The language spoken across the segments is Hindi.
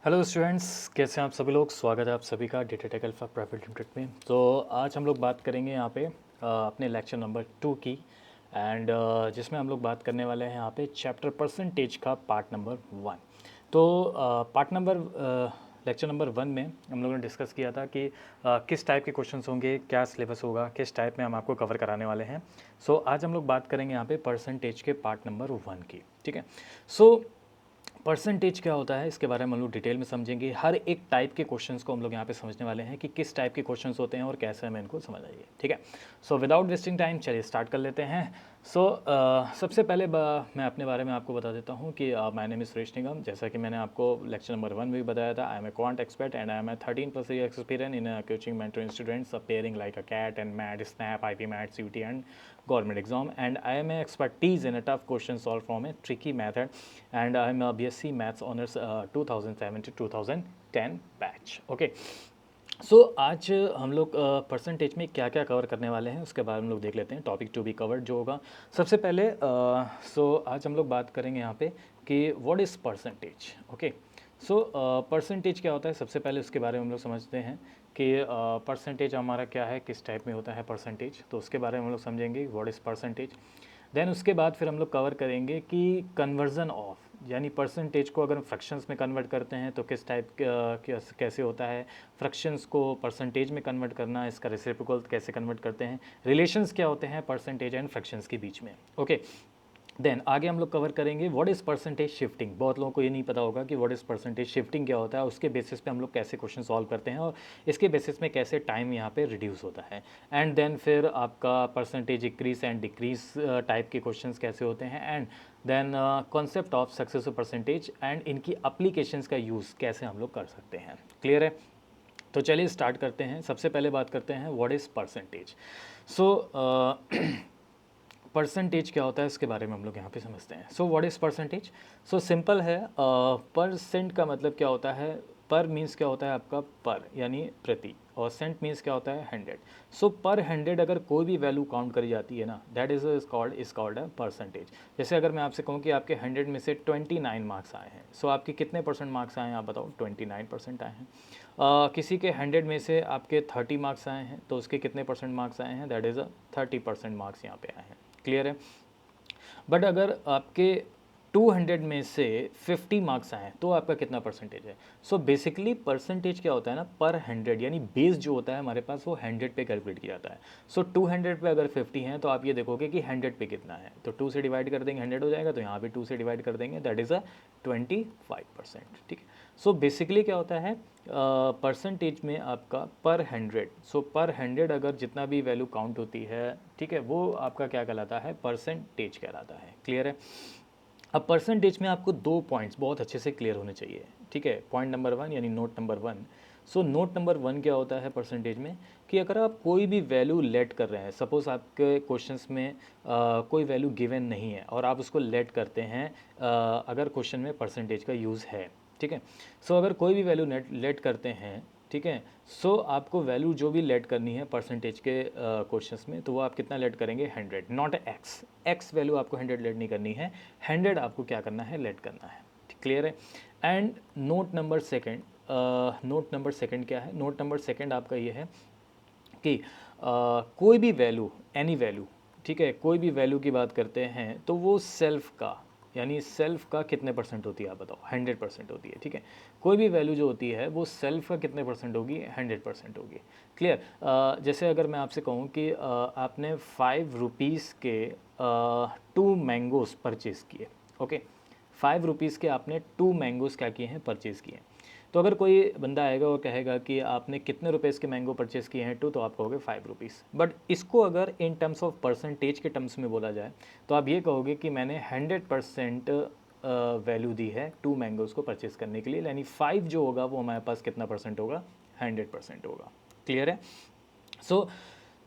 हेलो स्टूडेंट्स, कैसे हैं आप सभी लोग। स्वागत है आप सभी का data Tech Alpha Private Limited में। तो आज हम लोग बात करेंगे यहाँ पे अपने लेक्चर नंबर 2 की एंड जिसमें हम लोग बात करने वाले हैं यहाँ पे चैप्टर परसेंटेज का पार्ट नंबर 1। तो पार्ट नंबर लेक्चर नंबर 1 में हम लोगों ने डिस्कस किया था कि किस टाइप के क्वेश्चंस होंगे, क्या सिलेबस होगा, किस टाइप में हम आपको कवर कराने वाले हैं। सो आज हम लोग बात करेंगे यहाँ पे परसेंटेज के पार्ट नंबर 1 की। ठीक है। सो परसेंटेज क्या होता है इसके बारे में हम लोग डिटेल में समझेंगे। हर एक टाइप के क्वेश्चंस को हम लोग यहाँ पे समझने वाले हैं कि किस टाइप के क्वेश्चंस होते हैं और कैसे हमें इनको समझ आइए। ठीक है। सो विदाउट वेस्टिंग टाइम चलिए स्टार्ट कर लेते हैं। सो सबसे पहले मैं अपने बारे में आपको बता देता हूँ कि माय नेम इज सुरेश निगम। जैसा कि मैंने आपको लेक्चर नंबर 1 में भी बताया था, I am a quant expert and I am a 13+ year experience in coaching mentoring students appearing like a cat and mad snap ip mat cut and government exam, and I am a expertise in a tough question solved from a tricky method, and I am a BSc Maths Honors 2007 to 2010 batch. Okay. सो आज हम लोग परसेंटेज में क्या क्या कवर करने वाले हैं उसके बारे में हम लोग देख लेते हैं। टॉपिक टू बी कवर्ड जो होगा सबसे पहले आज हम लोग बात करेंगे यहाँ पे कि what is percentage. Okay. So percentage क्या होता है, सबसे पहले उसके बारे में हम लोग समझते हैं कि परसेंटेज हमारा क्या है, किस टाइप में होता है परसेंटेज, तो उसके बारे में हम लोग समझेंगे व्हाट इज़ परसेंटेज। देन उसके बाद फिर हम लोग कवर करेंगे कि कन्वर्जन ऑफ, यानी परसेंटेज को अगर फ्रैक्शंस में कन्वर्ट करते हैं तो किस टाइप कैसे होता है, फ्रैक्शंस को परसेंटेज में कन्वर्ट करना, इसका रेसिप्रोकल कैसे कन्वर्ट करते हैं, रिलेशंस क्या होते हैं परसेंटेज एंड फ्रैक्शंस के बीच में। ओके। देन आगे हम लोग कवर करेंगे व्हाट इज़ परसेंटेज शिफ्टिंग। बहुत लोगों को ये नहीं पता होगा कि व्हाट इज़ परसेंटेज शिफ्टिंग क्या होता है, उसके बेसिस पे हम लोग कैसे क्वेश्चन सॉल्व करते हैं और इसके बेसिस में कैसे टाइम यहाँ पे रिड्यूस होता है। एंड देन फिर आपका percentage increase and decrease type के क्वेश्चंस कैसे होते हैं, and then concept of success percentage and इनकी अप्लीकेशंस का यूज़ कैसे हम लोग कर सकते हैं। क्लियर है। तो चलिए स्टार्ट करते हैं। सबसे पहले बात करते हैं what is percentage. So percentage क्या होता है इसके बारे में हम लोग यहाँ पे समझते हैं। So what is percentage. So simple है। परसेंट का मतलब क्या होता है, पर मीन्स क्या होता है आपका पर यानी प्रति, और सेंट मीन्स क्या होता है 100। सो पर 100 अगर कोई भी वैल्यू काउंट करी जाती है ना, that is called a percentage. जैसे अगर मैं आपसे कहूँ कि आपके 100 में से 29 मार्क्स आए हैं, सो आपके कितने परसेंट मार्क्स आए हैं आप बताओ, 29% आए हैं। किसी के 100 में से आपके 30 मार्क्स आए हैं तो उसके कितने परसेंट मार्क्स आए हैं, दैट इज़ अ 30% मार्क्स यहाँ पे आए हैं। क्लियर है। बट अगर आपके 200 में से 50 मार्क्स आए तो आपका कितना परसेंटेज है। सो बेसिकली परसेंटेज क्या होता है ना, पर 100 यानी बेस जो होता है हमारे पास वो 100 पे कैलकुलेट किया जाता है। सो 200 पे अगर 50 है तो आप ये देखोगे कि 100 पे कितना है, तो 2 से डिवाइड कर देंगे 100 हो जाएगा, तो यहाँ पे 2 से डिवाइड कर देंगे, दैट इज़ अ 25%। ठीक है। सो बेसिकली क्या होता है परसेंटेज में आपका पर 100, सो पर 100 अगर जितना भी वैल्यू काउंट होती है, ठीक है, वो आपका क्या कहलाता है, परसेंटेज कहलाता है। क्लियर है। अब परसेंटेज में आपको 2 पॉइंट्स बहुत अच्छे से क्लियर होने चाहिए। ठीक है। पॉइंट नंबर 1 यानी note number 1। So note number 1 क्या होता है परसेंटेज में, कि अगर आप कोई भी वैल्यू लेट कर रहे हैं, सपोज आपके क्वेश्चंस में कोई वैल्यू गिवन नहीं है और आप उसको लेट करते हैं, अगर क्वेश्चन में परसेंटेज का यूज़ है, ठीक है। सो अगर कोई भी वैल्यू लेट करते हैं, ठीक है, सो आपको वैल्यू जो भी लेट करनी है परसेंटेज के क्वेश्चंस में, तो वो आप कितना लेट करेंगे, 100, नॉट एक्स वैल्यू आपको 100 लेट नहीं करनी है, 100 आपको क्या करना है, लेट करना है। क्लियर है। And note number second, note number second क्या है, नोट नंबर सेकंड आपका ये है कि कोई भी वैल्यू, एनी वैल्यू, ठीक है, कोई भी वैल्यू की बात करते हैं तो वो सेल्फ का, यानी सेल्फ का कितने परसेंट होती है आप बताओ, 100% होती है। ठीक है। कोई भी वैल्यू जो होती है वो सेल्फ का कितने परसेंट होगी, 100% होगी। क्लियर। जैसे अगर मैं आपसे कहूँ कि आपने 5 रुपीज़ के 2 मैंगोज़ परचेज़ किए। ओके। 5 रुपीज़ के आपने 2 मैंगोज़ क्या किए हैं, परचेज़ किए हैं। तो अगर कोई बंदा आएगा और कहेगा कि आपने कितने रुपीज़ के मैंगो परचेज़ किए हैं 2, तो आप कहोगे 5 रुपीज़। बट इसको अगर इन टर्म्स ऑफ परसेंटेज के टर्म्स में बोला जाए तो आप ये कहोगे कि मैंने 100% वैल्यू दी है 2 मैंगोज़ को परचेज़ करने के लिए, यानी 5 जो होगा वो हमारे पास कितना परसेंट होगा, 100% होगा। क्लियर है। सो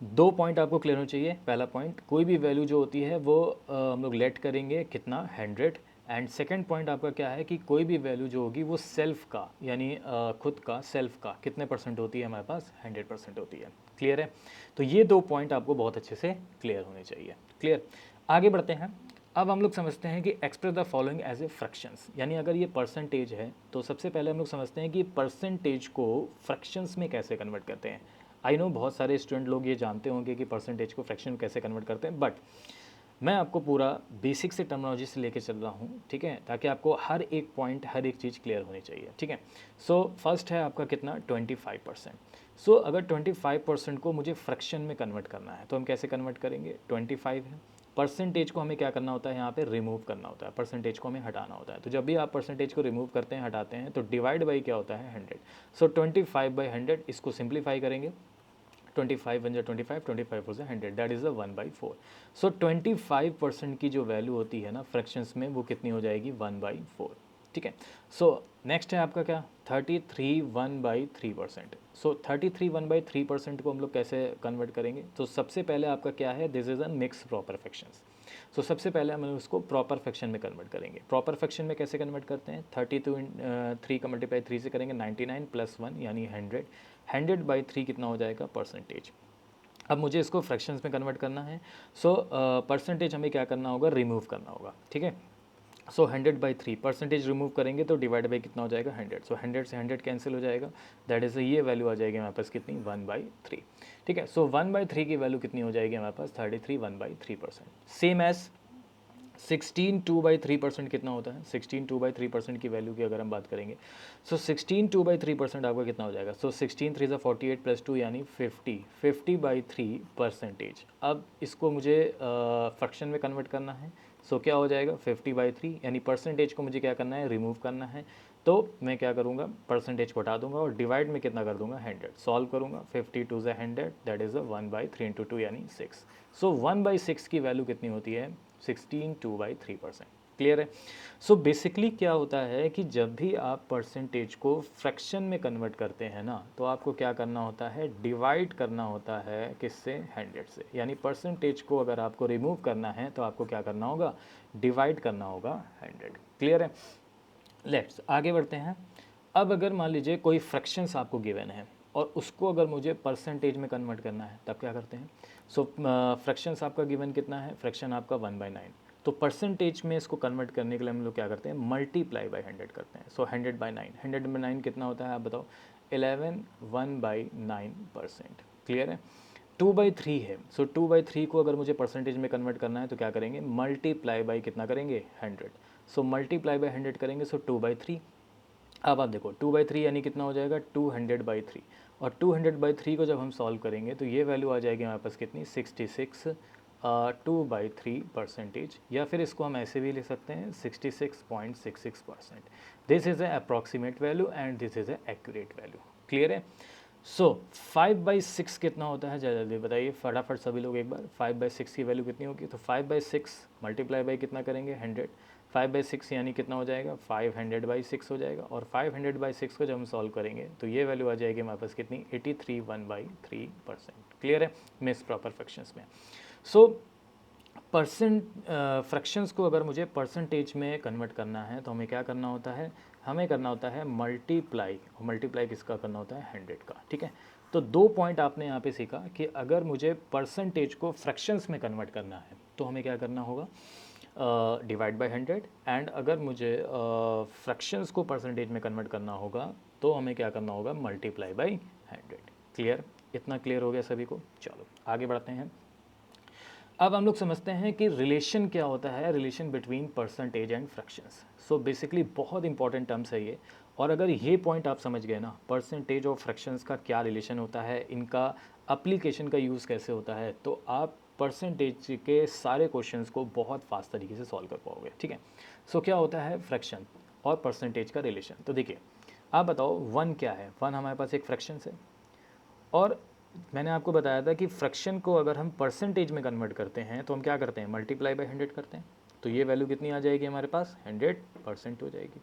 2 पॉइंट आपको क्लियर होना चाहिए। पहला पॉइंट, कोई भी वैल्यू जो होती है वो हम लोग लेट करेंगे कितना, 100। एंड सेकंड पॉइंट आपका क्या है कि कोई भी वैल्यू जो होगी वो सेल्फ का, यानी खुद का, सेल्फ का कितने परसेंट होती है हमारे पास, 100% होती है। क्लियर है। तो ये 2 पॉइंट आपको बहुत अच्छे से क्लियर होने चाहिए। क्लियर। आगे बढ़ते हैं। अब हम लोग समझते हैं कि express the following as a fractions, यानी अगर ये परसेंटेज है तो सबसे पहले हम लोग समझते हैं कि परसेंटेज को फ्रैक्शंस में कैसे कन्वर्ट करते हैं। आई नो बहुत सारे स्टूडेंट लोग ये जानते होंगे कि परसेंटेज को फ्रैक्शन में कैसे कन्वर्ट करते हैं, बट मैं आपको पूरा बेसिक से टर्मिनोलॉजी से लेके चल रहा हूँ, ठीक है, ताकि आपको हर एक पॉइंट हर एक चीज़ क्लियर होनी चाहिए, ठीक है। सो फर्स्ट है आपका कितना 25%। सो अगर 25% को मुझे फ्रैक्शन में कन्वर्ट करना है तो हम कैसे कन्वर्ट करेंगे, 25 है, परसेंटेज को हमें क्या करना होता है, यहाँ पे रिमूव करना होता है, परसेंटेज को हमें हटाना होता है। तो जब भी आप परसेंटेज को रिमूव करते हैं, हटाते हैं, तो डिवाइड बाई क्या होता है 100। सो 25/100, इसको सिंप्लीफाई करेंगे, 25 बन जाए 25, 25 फोर से 100, दैट इज़ द 1/4। सो 25% की जो वैल्यू होती है ना फ्रैक्शंस में, वो कितनी हो जाएगी 1/4, ठीक है। सो नेक्स्ट है आपका क्या 33 1/3%। सो 33 1/3% को हम लोग कैसे कन्वर्ट करेंगे, तो सबसे पहले आपका क्या है, this is a mix proper fractions. So सबसे पहले हम उसको प्रॉपर फ्रैक्शन में कन्वर्ट करेंगे। प्रॉपर फ्रैक्शन में कैसे कन्वर्ट करते हैं, 3 का मल्टीप्लाई 3 से करेंगे, 99 + 1 यानी 100, 100/3 कितना हो जाएगा परसेंटेज। अब मुझे इसको फ्रैक्शंस में कन्वर्ट करना है। सो परसेंटेज हमें क्या करना होगा, रिमूव करना होगा, ठीक है। सो 100/3 परसेंटेज रिमूव करेंगे तो डिवाइड बाई कितना हो जाएगा 100। सो 100 से 100 कैंसिल हो जाएगा, दैट इज़ ये वैल्यू आ जाएगी हमारे पास कितनी 1/3, ठीक है। सो 1/3 की वैल्यू कितनी हो जाएगी हमारे पास 33 1/3%। सेम एज 16 2/3% कितना होता है, 16 2/3% की वैल्यू की अगर हम बात करेंगे, सो 16 2/3% आपका कितना हो जाएगा, सो 16 3 ज़ा 48 + 2 यानी 50, 50/3 परसेंटेज। अब इसको मुझे फ्रैक्शन में कन्वर्ट करना है, सो क्या हो जाएगा 50/3, यानी परसेंटेज को मुझे क्या करना है, रिमूव करना है। तो मैं क्या करूँगा, परसेंटेज को हटा दूंगा और डिवाइड में कितना कर दूंगा 100, सॉल्व करूँगा, 50 2 ज़ा 100, दैट इज़ 1/3 × 2 यानी 6। सो 1/6 की वैल्यू कितनी होती है 16 2/3%। क्लियर है। सो बेसिकली क्या होता है कि जब भी आप परसेंटेज को फ्रैक्शन में कन्वर्ट करते हैं ना, तो आपको क्या करना होता है, डिवाइड करना होता है किससे, 100 से। यानी परसेंटेज को अगर आपको रिमूव करना है तो आपको क्या करना होगा, डिवाइड करना होगा 100। क्लियर है। लेट्स आगे बढ़ते हैं। अब अगर मान लीजिए कोई फ्रैक्शंस आपको गिवन है और उसको अगर मुझे परसेंटेज में कन्वर्ट करना है, तब क्या करते हैं। सो फ्रैक्शंस आपका गिवन कितना है, फ्रैक्शन आपका 1/9, तो परसेंटेज में इसको कन्वर्ट करने के लिए हम लोग क्या करते हैं, मल्टीप्लाई बाई 100 करते हैं। सो 100/9, 100/9 कितना होता है आप बताओ, 11 1/9%। क्लियर है। 2/3 है, सो 2/3 को अगर मुझे परसेंटेज में कन्वर्ट करना है तो क्या करेंगे, मल्टीप्लाई बाई कितना करेंगे 100। सो मल्टीप्लाई बाई 100 करेंगे, सो 2/3। अब आप देखो 2/3 यानी कितना हो जाएगा 200/3, और 200/3 को जब हम सॉल्व करेंगे तो ये वैल्यू आ जाएगी हमारे पास कितनी 66 2/3 परसेंटेज, या फिर इसको हम ऐसे भी लिख सकते हैं 66.66%। This is a approximate value and this is a accurate value. Clear है। सो 5/6 कितना होता है, जल्दी जल्दी बताइए फटाफट सभी लोग एक बार, 5/6 की वैल्यू कितनी होगी, तो 5/6 मल्टीप्लाई बाई कितना करेंगे 100, 5/6 यानी कितना हो जाएगा 500/6 हो जाएगा, और 500/6 को जब हम सॉल्व करेंगे तो ये वैल्यू आ जाएगी हमारे पास कितनी 83 1/3%। क्लियर है, मिस प्रॉपर फ्रैक्शंस में। सो फ्रैक्शंस को अगर मुझे परसेंटेज में कन्वर्ट करना है तो हमें क्या करना होता है, हमें करना होता है मल्टीप्लाई, और मल्टीप्लाई किसका करना होता है 100 का, ठीक है। तो 2 पॉइंट आपने यहाँ पे सीखा कि अगर मुझे परसेंटेज को फ्रैक्शंस में कन्वर्ट करना है तो हमें क्या करना होगा, डिवाइड बाई 100, एंड अगर मुझे फ्रैक्शंस को परसेंटेज में कन्वर्ट करना होगा तो हमें क्या करना होगा, मल्टीप्लाई बाई 100। क्लियर, इतना क्लियर हो गया सभी को। चलो आगे बढ़ते हैं। अब हम लोग समझते हैं कि रिलेशन क्या होता है, relation between percentage and fractions. So basically बहुत इंपॉर्टेंट टर्म्स है ये, और अगर ये पॉइंट आप समझ गए ना, परसेंटेज और फ्रैक्शंस का क्या रिलेशन होता है, इनका अप्लीकेशन का यूज़ कैसे होता है, तो आप परसेंटेज के सारे क्वेश्चंस को बहुत फास्ट तरीके से सॉल्व कर पाओगे, ठीक है। सो क्या होता है फ्रैक्शन और परसेंटेज का रिलेशन, तो देखिए आप बताओ 1 क्या है, 1 हमारे पास एक फ्रैक्शन है, और मैंने आपको बताया था कि फ्रैक्शन को अगर हम परसेंटेज में कन्वर्ट करते हैं तो हम क्या करते हैं, मल्टीप्लाई बाई 100 करते हैं, तो ये वैल्यू कितनी आ जाएगी हमारे पास 100% हो जाएगी।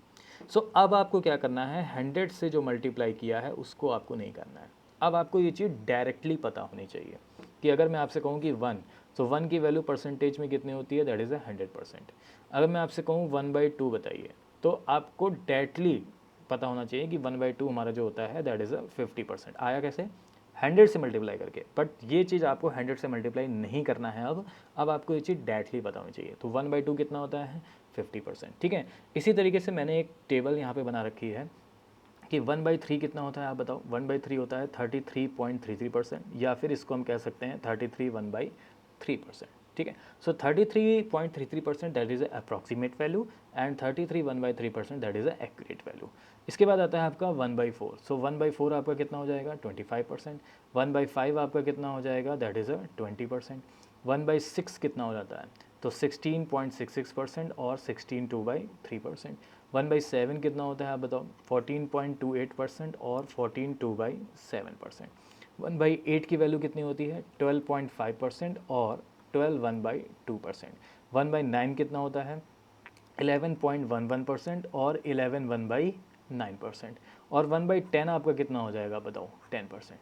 सो अब आपको क्या करना है, 100 से जो मल्टीप्लाई किया है उसको आपको नहीं करना है। अब आपको ये चीज़ डायरेक्टली पता होनी चाहिए कि अगर मैं आपसे कहूँ कि 1, तो 1 की वैल्यू परसेंटेज में कितनी होती है, दैट इज़ 100%। अगर मैं आपसे कहूँ 1/2 बताइए, तो आपको डायरेक्टली पता होना चाहिए कि 1/2 हमारा जो होता है दैट इज़ 50%। आया कैसे, 100 से मल्टीप्लाई करके, बट ये चीज़ आपको 100 से मल्टीप्लाई नहीं करना है। अब आपको ये चीज़ डायरेक्टली पता होनी चाहिए। तो 1/2 कितना होता है 50%, ठीक है। इसी तरीके से मैंने एक टेबल यहाँ पे बना रखी है कि 1/3 कितना होता है, आप बताओ। 1/3 होता है 33.33%, या फिर इसको हम कह सकते हैं 33 1/3%, ठीक है। सो 33.33% that is approximate value, and 33 1/3% that is accurate value. इसके बाद आता है आपका 1/4। सो 1/4 आपका कितना हो जाएगा 25%। 1/5 आपका कितना हो जाएगा दैट इज़ 20%। 1/6 कितना हो जाता है, तो 16.66% और 16 2/3%। 1/7 कितना होता है आप बताओ, 14.28% और 14 2/7%। 1/8 की वैल्यू कितनी होती है 12.5% और 12 1/2%। 1/9 कितना होता है 11.11% और 11 1/9%। और 1/10 आपका कितना हो जाएगा बताओ 10%।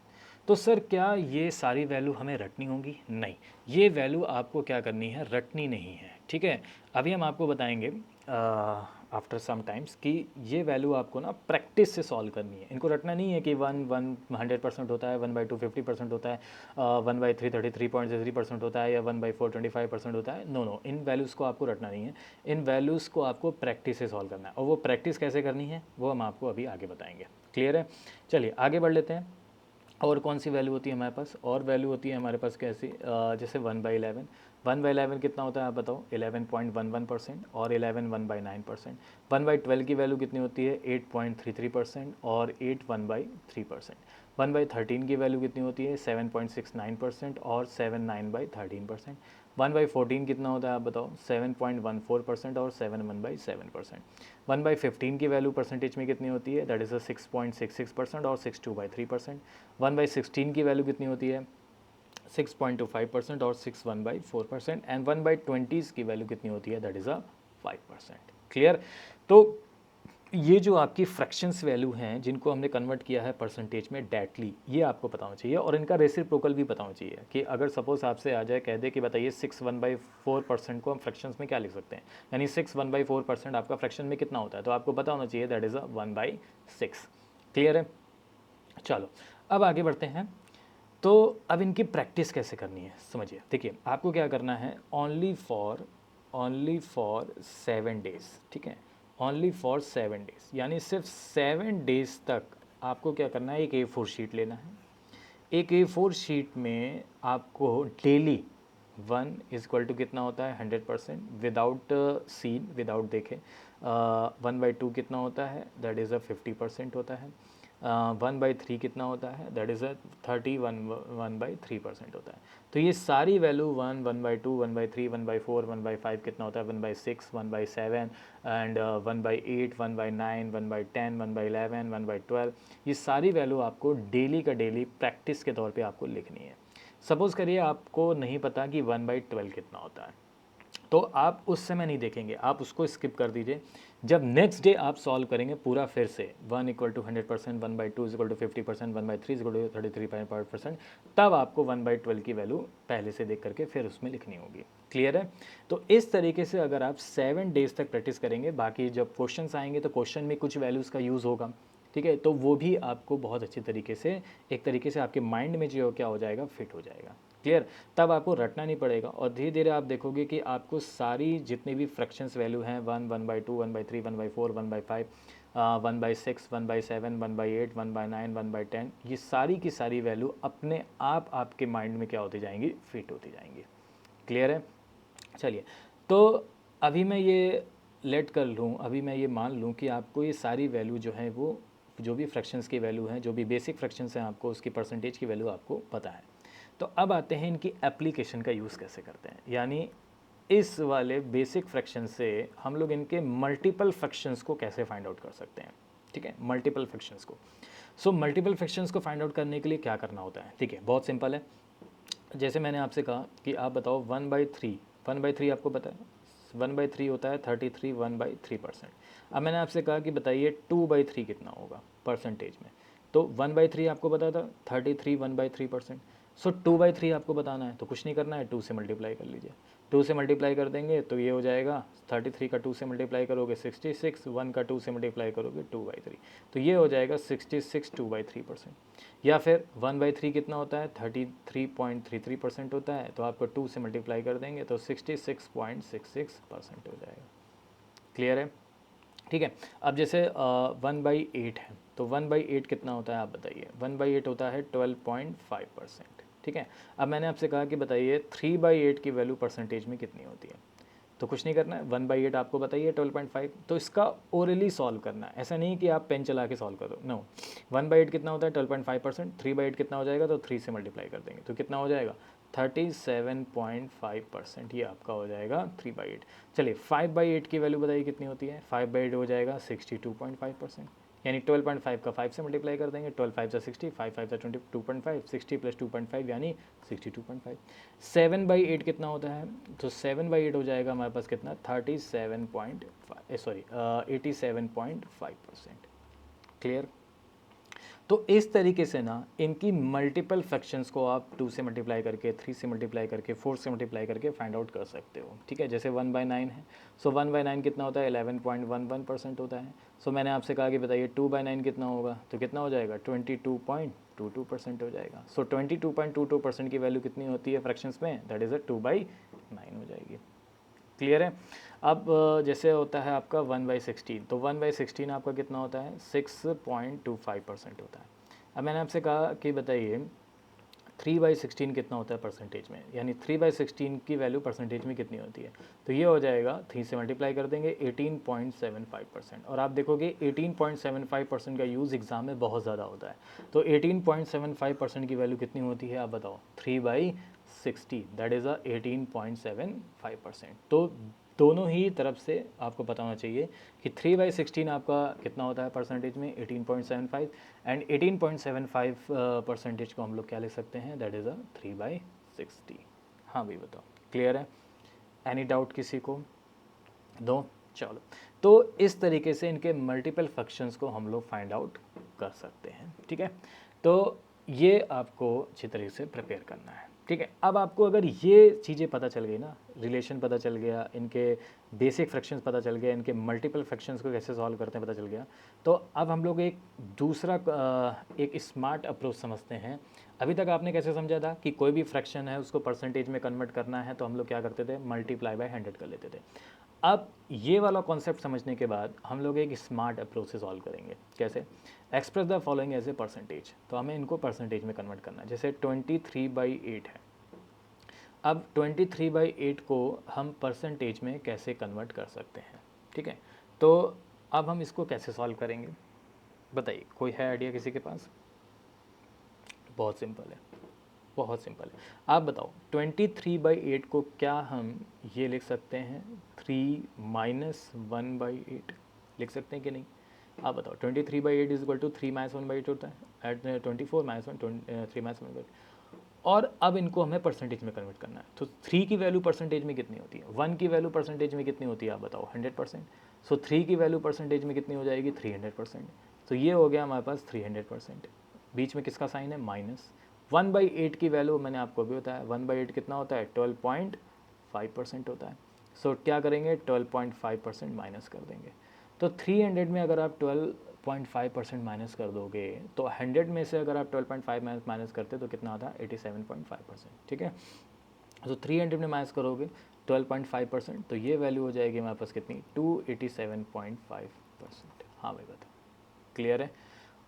तो सर क्या ये सारी वैल्यू हमें रटनी होंगी? नहीं, ये वैल्यू आपको क्या करनी है, रटनी नहीं है, ठीक है। अभी हम आपको बताएंगे आफ्टर सम टाइम्स कि ये वैल्यू आपको ना प्रैक्टिस से सॉल्व करनी है। इनको रटना नहीं है कि 1/100% होता है, 1/2 50% होता है, 1/3 33.3% होता है, या 1/4 25% होता है। नो नो, इन वैल्यूज़ को आपको रटना नहीं है। इन वैल्यूज़ को आपको प्रैक्टिस से सॉल्व करना है, और वो प्रैक्टिस कैसे करनी है वो हम आपको अभी आगे बताएंगे। क्लियर है? चलिए आगे बढ़ लेते हैं। और कौन सी वैल्यू होती है हमारे पास, और वैल्यू होती है हमारे पास कैसी, जैसे 1/11। 1/11 कितना होता है आप बताओ 11.11% और 11 1/9%। 1/12 की वैल्यू कितनी होती है 8.33% और 8 1/3%। 1/13 की वैल्यू कितनी होती है 7.69% और 7 9/13%। 1/14 कितना होता है आप बताओ 7.14% और 7 1/7%। 1/15 की वैल्यू परसेंटेज में कितनी होती है दैट इज़ 6.66% और 6 2/3%। 1/16 की वैल्यू कितनी होती है 6.25% और 6 1/4%। एंड 1/20 की वैल्यू कितनी होती है दैट इज़ 5%। क्लियर? तो ये जो आपकी फ्रैक्शंस वैल्यू हैं जिनको हमने कन्वर्ट किया है परसेंटेज में डायरेक्टली, ये आपको पता होना चाहिए, और इनका रेसिप्रोकल भी पता होना चाहिए कि अगर सपोज आपसे आ जाए कह दे कि बताइए 6 1/4% को हम फ्रैक्शंस में क्या लिख सकते हैं, यानी 6 1/4% आपका फ्रैक्शन में कितना होता है, तो आपको पता होना चाहिए दैट इज़ 1/6। क्लियर है? चलो अब आगे बढ़ते हैं। तो अब इनकी प्रैक्टिस कैसे करनी है समझिए। देखिए आपको क्या करना है, ओनली फॉर 7 डेज, ठीक है। ओनली फॉर 7 डेज, यानी सिर्फ 7 डेज तक आपको क्या करना है, एक A4 शीट लेना है। एक A4 शीट में आपको डेली 1 कितना होता है 100% विदाउट सीन, विदाउट देखे। 1/2 कितना होता है दैट इज़ 50% होता है। 1/3 कितना होता है दैट इज़ 1/3% होता है। तो ये सारी वैल्यू 1 1/2 1/3 1/4 1/5 कितना होता है 1/6 1/7 एंड 1/8 1/9 1/10 1/11 1/12, ये सारी वैल्यू आपको डेली का डेली प्रैक्टिस के तौर पे आपको लिखनी है। सपोज़ करिए आपको नहीं पता कि 1/12 कितना होता है, तो आप उस समय नहीं देखेंगे, आप उसको स्किप कर दीजिए। जब नेक्स्ट डे आप सॉल्व करेंगे पूरा फिर से 1 = 100%, 1/2 = 50%, 1/3 = 33.5%, तब आपको 1/12 की वैल्यू पहले से देख करके फिर उसमें लिखनी होगी। क्लियर है? तो इस तरीके से अगर आप 7 डेज तक प्रैक्टिस करेंगे, बाकी जब क्वेश्चंस आएंगे तो क्वेश्चन में कुछ वैल्यूज़ का यूज़ होगा, ठीक है, तो वो भी आपको बहुत अच्छी तरीके से, एक तरीके से आपके माइंड में जो क्या हो जाएगा फिट हो जाएगा। क्लियर? तब आपको रटना नहीं पड़ेगा, और धीरे धीरे आप देखोगे कि आपको सारी जितनी भी फ्रैक्शंस वैल्यू हैं 1 1/2 1/3 1/4 1/5 1/6 1/7 1/8 1/9 1/10, ये सारी की सारी वैल्यू अपने आप आपके माइंड में क्या होती जाएंगी, फिट होती जाएंगी। क्लियर है? चलिए, तो अभी मैं ये लेट कर लूँ, अभी मैं ये मान लूँ कि आपको ये सारी वैल्यू जो है वो, जो भी फ्रैक्शंस की वैल्यू हैं, जो भी बेसिक फ्रैक्शंस हैं, आपको उसकी परसेंटेज की वैल्यू आपको पता है। तो अब आते हैं इनकी एप्लीकेशन का यूज़ कैसे करते हैं, यानी इस वाले बेसिक फ्रैक्शन से हम लोग इनके मल्टीपल फ्रैक्शंस को कैसे फाइंड आउट कर सकते हैं, ठीक है, मल्टीपल फ्रैक्शंस को। सो मल्टीपल फ्रैक्शंस को फाइंड आउट करने के लिए क्या करना होता है, ठीक है, बहुत सिंपल है। जैसे मैंने आपसे कहा कि आप बताओ 1/3 आपको पता है 1/3 होता है 33 1/3%। अब मैंने आपसे कहा कि बताइए 2/3 कितना होगा परसेंटेज में, तो 1/3 आपको पता था 33 1/3%। सो 2/3 आपको बताना है, तो कुछ नहीं करना है, 2 से मल्टीप्लाई कर लीजिए। 2 से मल्टीप्लाई कर देंगे तो ये हो जाएगा 33 का 2 से मल्टीप्लाई करोगे 66, 1 का 2 से मल्टीप्लाई करोगे 2/3, तो ये हो जाएगा 66 2/3%। या फिर 1/3 कितना होता है 33.33% होता है, तो आपको 2 से मल्टीप्लाई कर देंगे तो 66.66% हो जाएगा। क्लियर है? ठीक है। अब जैसे 1/8 है, तो 1/8 कितना होता है आप बताइए। 1/8 होता है 12.5%। ठीक है। अब मैंने आपसे कहा कि बताइए 3/8 की वैल्यू परसेंटेज में कितनी होती है। तो कुछ नहीं करना है, 1/8 आपको बताइए 12.5, तो इसका ओरली सॉल्व करना है, ऐसा नहीं कि आप पेन चला के सॉल्व करो, नो। 1/8 कितना होता है 12.5%, 3/8 कितना हो जाएगा, तो 3 से मल्टीप्लाई कर देंगे तो कितना हो जाएगा 37.5%, ये आपका हो जाएगा 3/8। चलिए 5/8 की वैल्यू बताइए कितनी होती है। 5/8 हो जाएगा 62.5%, यानी 12.5 का 5 से मल्टीप्लाई कर देंगे, 12 5 60, 5 5 22.5, 60 + 2.5 यानी 62.5। 7/8 कितना होता है, तो 7/8 हो जाएगा हमारे पास कितना 87.5%। क्लियर? तो इस तरीके से ना इनकी मल्टीपल फ्रैक्शंस को आप 2 से मल्टीप्लाई करके, 3 से मल्टीप्लाई करके, 4 से मल्टीप्लाई करके फाइंड आउट कर सकते हो। ठीक है, जैसे 1/9 है, सो 1/9 कितना होता है 11.11% होता है। सो मैंने आपसे कहा कि बताइए 2/9 कितना होगा, तो कितना हो जाएगा 22.22% हो जाएगा। सो 22.22% की वैल्यू कितनी होती है फ्रैक्शंस में, दैट इज़ 2/9 हो जाएगी। क्लियर है? अब जैसे होता है आपका 1/16, तो 1/16 आपका कितना होता है 6.25% होता है। अब मैंने आपसे कहा कि बताइए 3/16 कितना होता है परसेंटेज में, यानी 3/16 की वैल्यू परसेंटेज में कितनी होती है, तो ये हो जाएगा 3 से मल्टीप्लाई कर देंगे 18.75%। और आप देखोगे 18.75% का यूज़ एग्ज़ाम में बहुत ज़्यादा होता है, तो 18.75% की वैल्यू कितनी होती है आप बताओ 3/60, दैट इज़ 18.75%। तो दोनों ही तरफ से आपको पता होना चाहिए कि 3/16 आपका कितना होता है परसेंटेज में 18.75, एंड 18.75 परसेंटेज को हम लोग क्या लिख सकते हैं, दैट इज़ 3/60। हाँ भाई बताओ, क्लियर है? एनी डाउट किसी को? दो, चलो। तो इस तरीके से इनके मल्टीपल फंक्शंस को हम लोग फाइंड आउट कर सकते हैं। ठीक है, तो ये आपको अच्छी तरीके से प्रिपेयर करना है। ठीक है, अब आपको अगर ये चीज़ें पता चल गई ना, रिलेशन पता चल गया, इनके बेसिक फ्रैक्शंस पता चल गया, इनके मल्टीपल फ्रैक्शंस को कैसे सॉल्व करते हैं पता चल गया, तो अब हम लोग एक दूसरा एक स्मार्ट अप्रोच समझते हैं। अभी तक आपने कैसे समझा था कि कोई भी फ्रैक्शन है उसको परसेंटेज में कन्वर्ट करना है, तो हम लोग क्या करते थे, मल्टीप्लाई बाय 100 कर लेते थे। अब ये वाला कॉन्सेप्ट समझने के बाद हम लोग एक स्मार्ट अप्रोच से सॉल्व करेंगे। कैसे? Express the following as a percentage, तो हमें इनको परसेंटेज में कन्वर्ट करना है। जैसे 23/8 है, अब 23/8 को हम परसेंटेज में कैसे कन्वर्ट कर सकते हैं। ठीक है, तो अब हम इसको कैसे सॉल्व करेंगे बताइए, कोई है आइडिया किसी के पास? बहुत सिंपल है, बहुत सिंपल है। आप बताओ 23/8 को क्या हम ये लिख सकते हैं 3 - 1/8 लिख सकते हैं कि नहीं? आप बताओ 23/8 इज इक्वल टू 3 - 1/8 होता है, एट 24 - 1 3 - 1/8। और अब इनको हमें परसेंटेज में कन्वर्ट करना है, तो 3 की वैल्यू परसेंटेज में कितनी होती है, 1 की वैल्यू परसेंटेज में कितनी होती है आप बताओ 100%। सो 3 की वैल्यू परसेंटेज में कितनी हो जाएगी 300%। तो ये हो गया हमारे पास 300%। बीच में किसका साइन है माइनस। 1/8 की वैल्यू मैंने आपको भी बताया, 1/8 कितना होता है 12.5% होता है। सो क्या करेंगे 12.5% माइनस कर देंगे, तो 300 में अगर आप 12.5% माइनस कर दोगे, तो 100 में से अगर आप 12.5 माइनस करते तो कितना आता है 87.5%। ठीक है, तो 300 में माइनस करोगे 12.5%, तो ये वैल्यू हो जाएगी हमारे पास कितनी 287.5%। हाँ भाई बताओ, क्लियर है?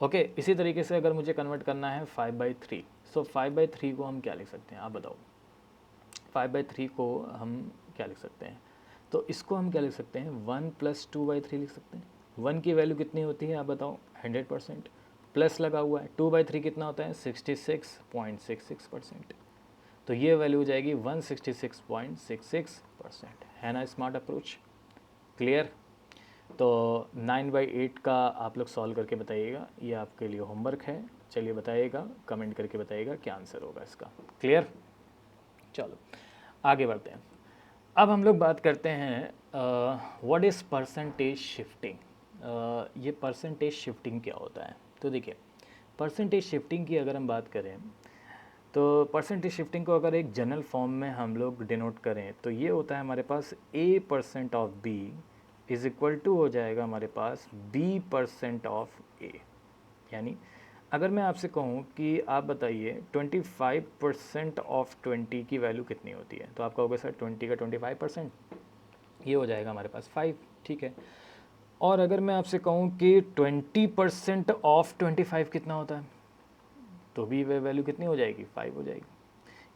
ओके, इसी तरीके से अगर मुझे कन्वर्ट करना है 5/3, सो 5/3 को हम क्या लिख सकते हैं आप बताओ, 5/3 को हम क्या लिख सकते हैं, तो इसको हम क्या लिख सकते हैं 1 + 2/3 लिख सकते हैं। 1 की वैल्यू कितनी होती है आप बताओ 100%, प्लस लगा हुआ है 2/3 कितना होता है 66.66%, तो ये वैल्यू हो जाएगी 166.66%। है ना स्मार्ट अप्रोच? क्लियर? तो 9/8 का आप लोग सॉल्व करके बताइएगा, ये आपके लिए होमवर्क है। चलिए बताइएगा, कमेंट करके बताइएगा क्या आंसर होगा इसका। क्लियर? चलो आगे बढ़ते हैं। अब हम लोग बात करते हैं व्हाट इज़ परसेंटेज शिफ्टिंग। ये परसेंटेज शिफ्टिंग क्या होता है, तो देखिए परसेंटेज शिफ्टिंग की अगर हम बात करें, तो परसेंटेज शिफ्टिंग को अगर एक जनरल फॉर्म में हम लोग डिनोट करें, तो ये होता है हमारे पास A% of B is equal to हो जाएगा हमारे पास B% ऑफ A, यानी अगर मैं आपसे कहूँ कि आप बताइए 25% ऑफ 20 की वैल्यू कितनी होती है, तो आप कहोगे सर 20 का 25%, ये हो जाएगा हमारे पास 5, ठीक है। और अगर मैं आपसे कहूँ कि 20% ऑफ 25 कितना होता है, तो भी वह वैल्यू कितनी हो जाएगी, 5 हो जाएगी।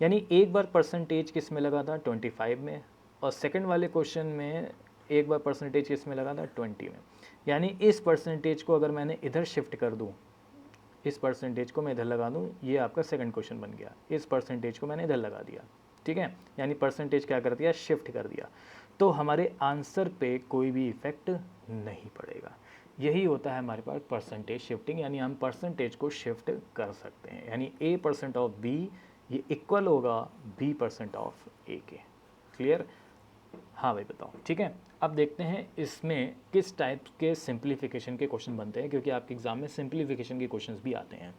यानी एक बार परसेंटेज किस में लगा था, 25 में, और सेकंड वाले क्वेश्चन में एक बार परसेंटेज किस में लगा था, 20 में। यानी इस परसेंटेज को अगर मैंने इधर शिफ्ट कर दूँ, इस परसेंटेज को मैं इधर लगा दूँ, ये आपका सेकंड क्वेश्चन बन गया। इस परसेंटेज को मैंने इधर लगा दिया, ठीक है, यानी परसेंटेज क्या कर दिया, शिफ्ट कर दिया, तो हमारे आंसर पे कोई भी इफेक्ट नहीं पड़ेगा। यही होता है हमारे पास परसेंटेज शिफ्टिंग, यानी हम परसेंटेज को शिफ्ट कर सकते हैं। यानी a% ऑफ b ये इक्वल होगा b% ऑफ a के। क्लियर? हाँ भाई बताओ, ठीक है। अब देखते हैं इसमें किस टाइप के सिंप्लीफिकेशन के क्वेश्चन बनते हैं, क्योंकि आपके एग्जाम में सिंप्लीफिकेशन के क्वेश्चंस भी आते हैं।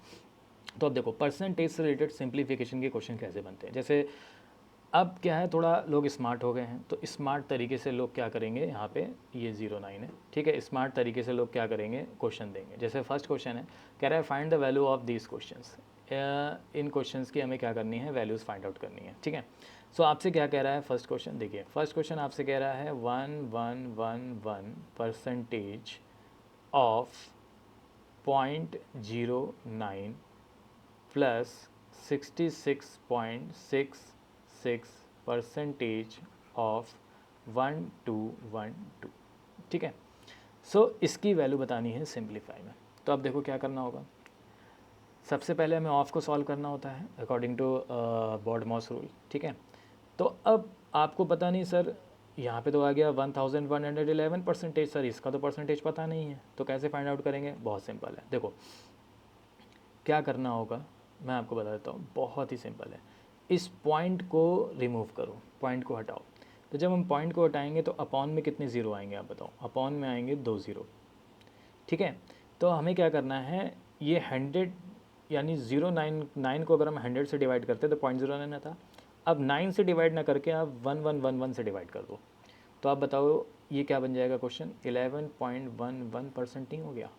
तो अब देखो परसेंटेज से रिलेटेड सिंप्लीफिकेशन के क्वेश्चन कैसे बनते हैं। जैसे अब क्या है, थोड़ा लोग स्मार्ट हो गए हैं, तो स्मार्ट तरीके से लोग क्या करेंगे, यहाँ पे ये 09 है, ठीक है, स्मार्ट तरीके से लोग क्या करेंगे, क्वेश्चन देंगे। जैसे फर्स्ट क्वेश्चन है, कह रहा है find the value of these questions. In questions की हमें क्या करनी है, वैल्यूज़ फाइंड आउट करनी है, ठीक है। सो आपसे क्या कह रहा है फर्स्ट क्वेश्चन, देखिए फर्स्ट क्वेश्चन आपसे कह रहा है 1111% ऑफ 0.09 प्लस 66.66% ऑफ 1212, ठीक है। सो इसकी वैल्यू बतानी है सिंप्लीफाई में। तो अब देखो क्या करना होगा, सबसे पहले हमें ऑफ को सॉल्व करना होता है अकॉर्डिंग टू बॉड-मॉस रूल, ठीक है। तो अब आपको पता नहीं सर, यहाँ पे तो आ गया 1111%, सर इसका तो परसेंटेज पता नहीं है, तो कैसे फाइंड आउट करेंगे, बहुत सिंपल है। देखो क्या करना होगा, मैं आपको बता देता हूँ, बहुत ही सिंपल है। इस पॉइंट को रिमूव करो, पॉइंट को हटाओ। तो जब हम पॉइंट को हटाएंगे तो अपॉन में कितने ज़ीरो आएंगे, आप बताओ, अपॉन में आएंगे 2 ज़ीरो, ठीक है। तो हमें क्या करना है, ये 100 यानी 099 को अगर हम 100 से डिवाइड करते तो 0.09 आता। अब 9 से डिवाइड ना करके आप 1111 से डिवाइड कर दो, तो आप बताओ ये क्या बन जाएगा क्वेश्चन, 11.11% ही हो गया,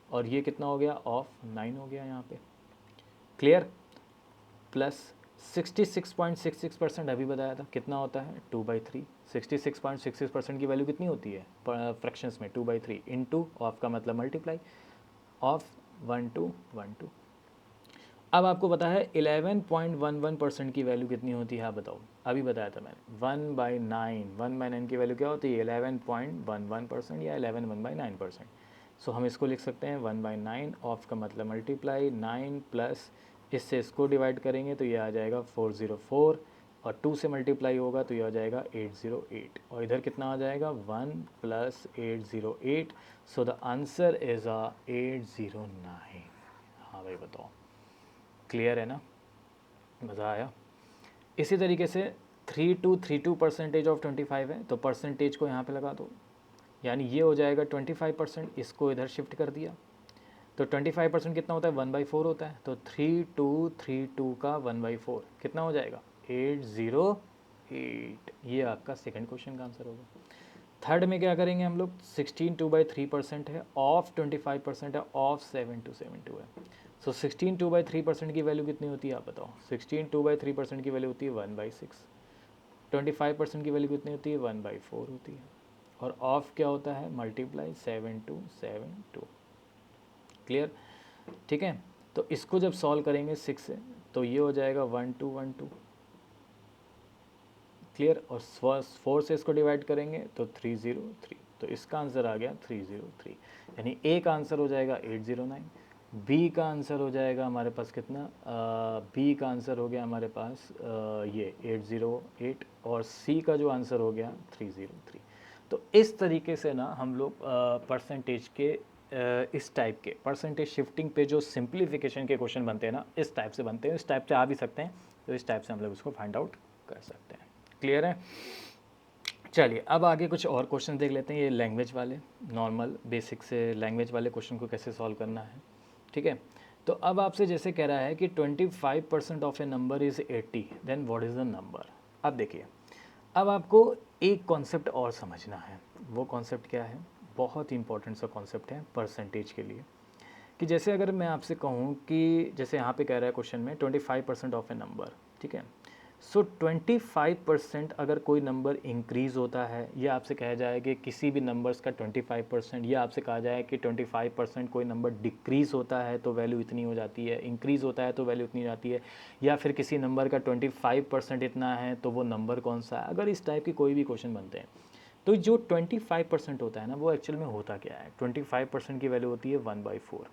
और ये कितना हो गया, ऑफ 9 हो गया यहाँ पे। क्लियर? प्लस 66.66% अभी बताया था कितना होता है, 2/3। 66.66% की वैल्यू कितनी होती है फ्रैक्शंस में, 2/3 इंटू ऑफ का मतलब मल्टीप्लाई ऑफ 1212। अब आपको पता है 11.11% की वैल्यू कितनी होती है, आप बताओ, अभी बताया था मैंने, 1/9, 1/9 की वैल्यू क्या होती है, 11.11% या 11/9%। सो हम इसको लिख सकते हैं 1/9 ऑफ का मतलब मल्टीप्लाई 9 प्लस इससे इसको डिवाइड करेंगे तो ये आ जाएगा 404, और 2 से मल्टीप्लाई होगा तो ये आ जाएगा 808, और इधर कितना आ जाएगा 1 plus 808। So the answer is 809। हाँ भाई बताओ, क्लियर है ना, मज़ा आया। इसी तरीके से 3232% ऑफ 25 है, तो परसेंटेज को यहाँ पे लगा दो, यानी ये हो जाएगा 25%, इसको इधर शिफ्ट कर दिया, तो 25% कितना होता है, 1/4 होता है, तो 3232 का 1/4 कितना हो जाएगा, 808। ये आपका सेकंड क्वेश्चन का आंसर होगा। थर्ड में क्या करेंगे हम लोग, 16 2/3% है, ऑफ 25% है, ऑफ 7272 है। सो 16 2/3% की वैल्यू कितनी होती है, आप बताओ, 16 2/3% की वैल्यू होती है 1/6। 25% की वैल्यू कितनी होती है, 1/4 होती है, और ऑफ क्या होता है, मल्टीप्लाई 7272। क्लियर? ठीक है, तो इसको जब सॉल्व करेंगे 6 से तो ये हो जाएगा 1212। क्लियर? और 4 से इसको डिवाइड करेंगे तो 303, तो इसका आंसर आ गया 303। यानी ए का आंसर हो जाएगा 809, बी का आंसर हो जाएगा हमारे पास कितना, बी का आंसर हो गया हमारे पास ये 808, और सी का जो आंसर हो गया 303। तो इस तरीके से ना हम लोग परसेंटेज के इस टाइप के परसेंटेज शिफ्टिंग पे जो सिंप्लीफिकेशन के क्वेश्चन बनते हैं ना, इस टाइप से बनते हैं, इस टाइप से आ भी सकते हैं, तो इस टाइप से हम लोग उसको फाइंड आउट कर सकते हैं। क्लियर है? चलिए अब आगे कुछ और क्वेश्चन देख लेते हैं, ये लैंग्वेज वाले, नॉर्मल बेसिक से लैंग्वेज वाले क्वेश्चन को कैसे सॉल्व करना है, ठीक है। तो अब आपसे जैसे कह रहा है कि 25% of a number is 80, then what is the number. अब देखिए, अब आपको एक कॉन्सेप्ट और समझना है, वो कॉन्सेप्ट क्या है, बहुत ही इंपॉर्टेंट सा कॉन्सेप्ट है परसेंटेज के लिए, कि जैसे अगर मैं आपसे कहूँ कि जैसे यहाँ पे कह रहा है क्वेश्चन में 25% ऑफ ए नंबर, ठीक है। सो 25% अगर कोई नंबर इंक्रीज़ होता है, या आपसे कहा जाए कि किसी भी नंबर्स का 25%, या आपसे कहा जाए कि 25% कोई नंबर डिक्रीज़ होता है तो वैल्यू इतनी हो जाती है, इंक्रीज़ होता है तो वैल्यू इतनी हो जाती है, या फिर किसी नंबर का 25% इतना है तो वो नंबर कौन सा है, अगर इस टाइप के कोई भी क्वेश्चन बनते हैं तो जो 25% होता है ना वो एक्चुअल में होता क्या है। 25% की वैल्यू होती है 1/4,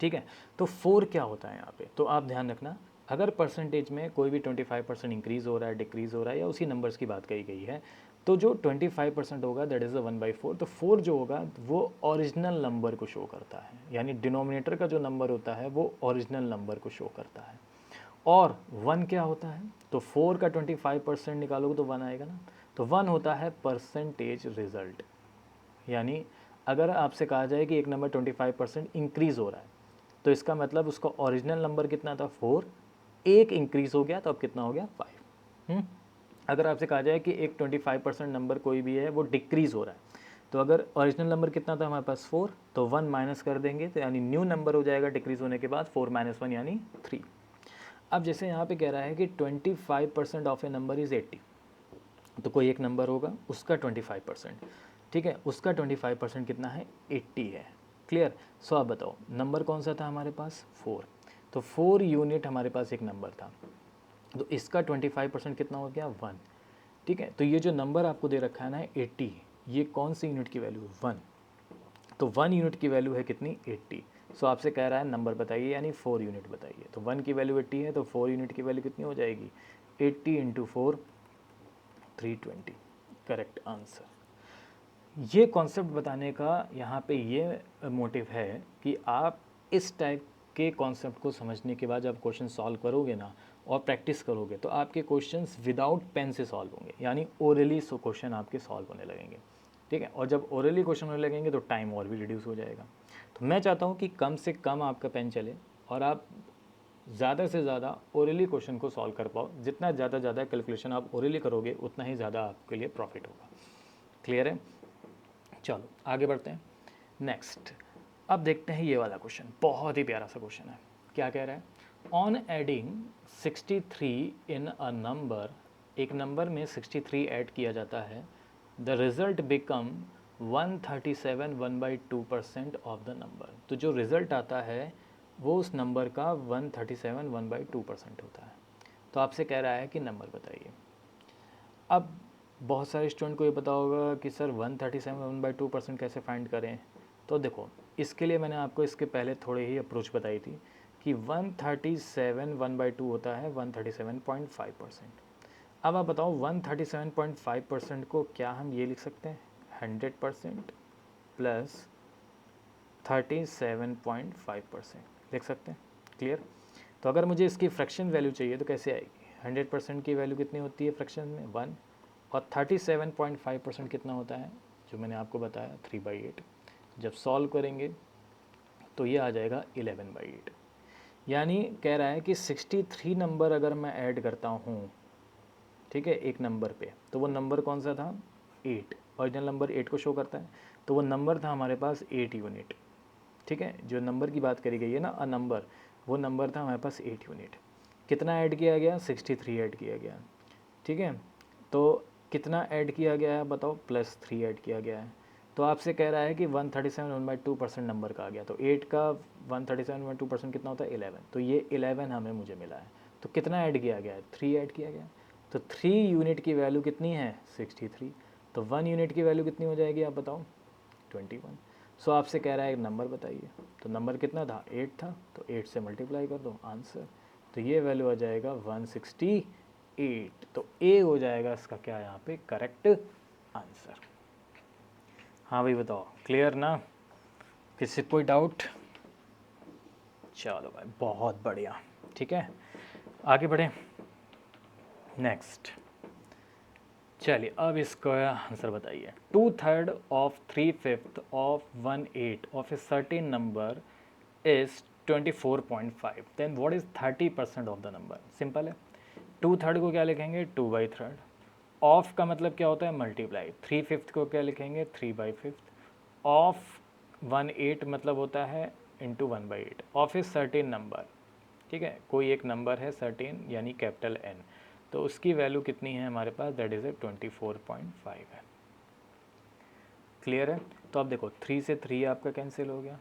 ठीक है। तो 4 क्या होता है यहाँ पे, तो आप ध्यान रखना, अगर परसेंटेज में कोई भी 25% इंक्रीज़ हो रहा है, डिक्रीज़ हो रहा है, या उसी नंबर्स की बात कही गई है, तो जो 25% होगा दैट इज़ 1/4। तो 4 जो होगा वो ओरिजिनल नंबर को शो करता है, यानी डिनोमिनेटर का जो नंबर होता है वो ओरिजिनल नंबर को शो करता है। और 1 क्या होता है, तो 4 का 25% निकालोगे तो 1 आएगा ना। तो 1 होता है परसेंटेज रिजल्ट, यानी अगर आपसे कहा जाए कि एक नंबर 25% इंक्रीज़ हो रहा है तो इसका मतलब उसका ओरिजिनल नंबर कितना था 4, एक इंक्रीज़ हो गया तो अब कितना हो गया 5। अगर आपसे कहा जाए कि एक 25% नंबर कोई भी है वो डिक्रीज़ हो रहा है, तो अगर ओरिजिनल नंबर कितना था हमारे पास 4, तो 1 माइनस कर देंगे तो यानी न्यू नंबर हो जाएगा डिक्रीज़ होने के बाद 4 - 1 यानी 3। अब जैसे यहाँ पे कह रहा है कि 25% ऑफ ए नंबर इज़ 80, तो कोई एक नंबर होगा उसका 25%, ठीक है, उसका 25% कितना है 80 है। क्लियर। सो आप बताओ नंबर कौन सा था हमारे पास 4, तो 4 यूनिट हमारे पास एक नंबर था, तो इसका 25% कितना हो गया 1, ठीक है। तो ये जो नंबर आपको दे रखा है ना 80, ये कौन सी यूनिट की वैल्यू 1, तो 1 यूनिट की वैल्यू है कितनी 80। सो आपसे कह रहा है नंबर बताइए, यानी 4 यूनिट बताइए, तो 1 की वैल्यू 80 है तो 4 यूनिट की वैल्यू कितनी हो जाएगी 80 × 4 320, करेक्ट आंसर। ये कॉन्सेप्ट बताने का यहाँ पे ये मोटिव है कि आप इस टाइप के कॉन्सेप्ट को समझने के बाद जब क्वेश्चन सॉल्व करोगे ना और प्रैक्टिस करोगे तो आपके क्वेश्चंस विदाउट पेन से सॉल्व होंगे, यानी ओरली क्वेश्चन आपके सॉल्व होने लगेंगे, ठीक है। और जब ओरली क्वेश्चन होने लगेंगे तो टाइम और भी रिड्यूस हो जाएगा। तो मैं चाहता हूँ कि कम से कम आपका पेन चले और आप ज़्यादा से ज़्यादा ओरली क्वेश्चन को सॉल्व कर पाओ। जितना ज़्यादा कैलकुलेशन आप ओरली करोगे उतना ही ज़्यादा आपके लिए प्रॉफिट होगा। क्लियर है। चलो आगे बढ़ते हैं नेक्स्ट। अब देखते हैं ये वाला क्वेश्चन, बहुत ही प्यारा सा क्वेश्चन है। क्या कह रहा है, on adding 63 in a number, एक नंबर में 63 ऐड किया जाता है, the result become 137 1/2% of the number. तो जो रिज़ल्ट आता है वो उस नंबर का 137 1/2% होता है। तो आपसे कह रहा है कि नंबर बताइए। अब बहुत सारे स्टूडेंट को ये पता होगा कि सर 137 1/2% कैसे फाइंड करें। तो देखो इसके लिए मैंने आपको इसके पहले थोड़ी ही अप्रोच बताई थी कि 137 1/2 होता है 137.5%। अब आप बताओ 137.5% को क्या हम ये लिख सकते हैं 100% प्लस 37.5% लिख सकते हैं। क्लियर। तो अगर मुझे इसकी फ्रैक्शन वैल्यू चाहिए तो कैसे आएगी, 100% की वैल्यू कितनी होती है फ्रैक्शन में 1, और 37.5% कितना होता है जो मैंने आपको बताया 3/8। जब सॉल्व करेंगे तो ये आ जाएगा 11/8। यानी कह रहा है कि 63 नंबर अगर मैं ऐड करता हूँ, ठीक है, एक नंबर पे, तो वो नंबर कौन सा था 8, ओरिजिनल नंबर 8 को शो करता है, तो वो नंबर था हमारे पास 8 यूनिट, ठीक है। जो नंबर की बात करी गई है ना अ नंबर, वो नंबर था हमारे पास 8 यूनिट। कितना ऐड किया गया 63 ऐड किया गया, ठीक है। तो कितना ऐड किया गया है बताओ, +3 ऐड किया गया है। तो आपसे कह रहा है कि 137 1/2% नंबर का आ गया, तो 8 का 137 1/2% कितना होता है 11, तो ये 11 हमें मुझे मिला है। तो कितना ऐड किया गया है 3 ऐड किया गया, तो 3 यूनिट की वैल्यू कितनी है 63, तो 1 यूनिट की वैल्यू कितनी हो जाएगी आप बताओ 21। सो आपसे कह रहा है एक नंबर बताइए, तो नंबर कितना था 8 था, तो 8 से मल्टीप्लाई कर दो आंसर, तो ये वैल्यू आ जाएगा 168। तो ए हो जाएगा इसका क्या यहाँ पे करेक्ट आंसर। हाँ भाई बताओ क्लियर ना, किसी कोई डाउट। चलो भाई बहुत बढ़िया, ठीक है आगे बढ़े नेक्स्ट। चलिए अब इसका आंसर बताइए, 2/3 of 3/5 of 1/8 of a certain number is 24.5, then what is 30% of the number. Simple है, 2/3 को क्या लिखेंगे 2/3, ऑफ का मतलब क्या होता है मल्टीप्लाई, 3/5 को क्या लिखेंगे 3/5, ऑफ 1/8 मतलब होता है into 1/8 of a certain number, ठीक है, कोई एक नंबर है सर्टेन यानी कैपिटल N, तो उसकी वैल्यू कितनी है हमारे पास, दैट इज़ 24.5 है। क्लियर है? तो अब देखो 3 से 3 आपका कैंसिल हो गया,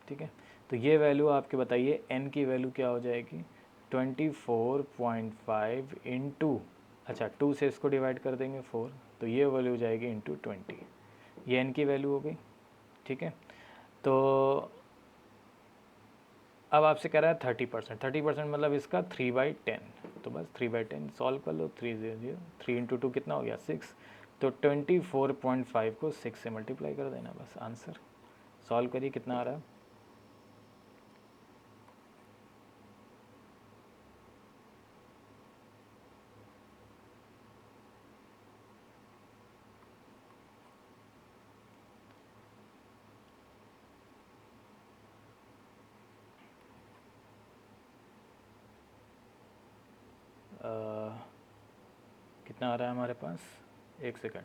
ठीक है, तो ये वैल्यू आपके बताइए n की वैल्यू क्या हो जाएगी, 24.5 इंटू, अच्छा 2 से इसको डिवाइड कर देंगे 4, तो ये वैल्यू हो जाएगी इंटू 20, ये n की वैल्यू हो गई, ठीक है। तो अब आपसे कह रहा है 30%, 30% मतलब इसका 3/10, तो बस 3/10 सॉल्व कर लो, 3 इंटू 2 कितना हो गया 6, तो 24.5 को 6 से मल्टीप्लाई कर देना, बस आंसर। सॉल्व करिए कितना आ रहा है, कितना आ रहा है हमारे पास, एक सेकंड,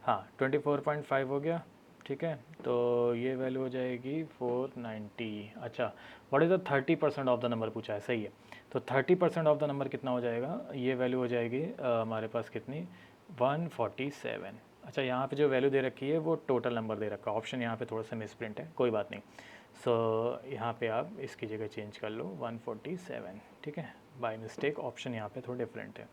हाँ 24.5 हो गया, ठीक है, तो ये वैल्यू हो जाएगी 490। अच्छा, what is the 30% of the number पूछा है, सही है, तो 30% ऑफ द नंबर कितना हो जाएगा, ये वैल्यू हो जाएगी हमारे पास कितनी, 147। अच्छा, यहाँ पे जो वैल्यू दे रखी है वो टोटल नंबर दे रखा है, ऑप्शन यहाँ पे थोड़ा सा मिसप्रिंट है, कोई बात नहीं। सो यहाँ पे आप इसकी जगह चेंज कर लो 147, ठीक है, बाय मिस्टेक ऑप्शन यहाँ पे थोड़ा डिफरेंट है।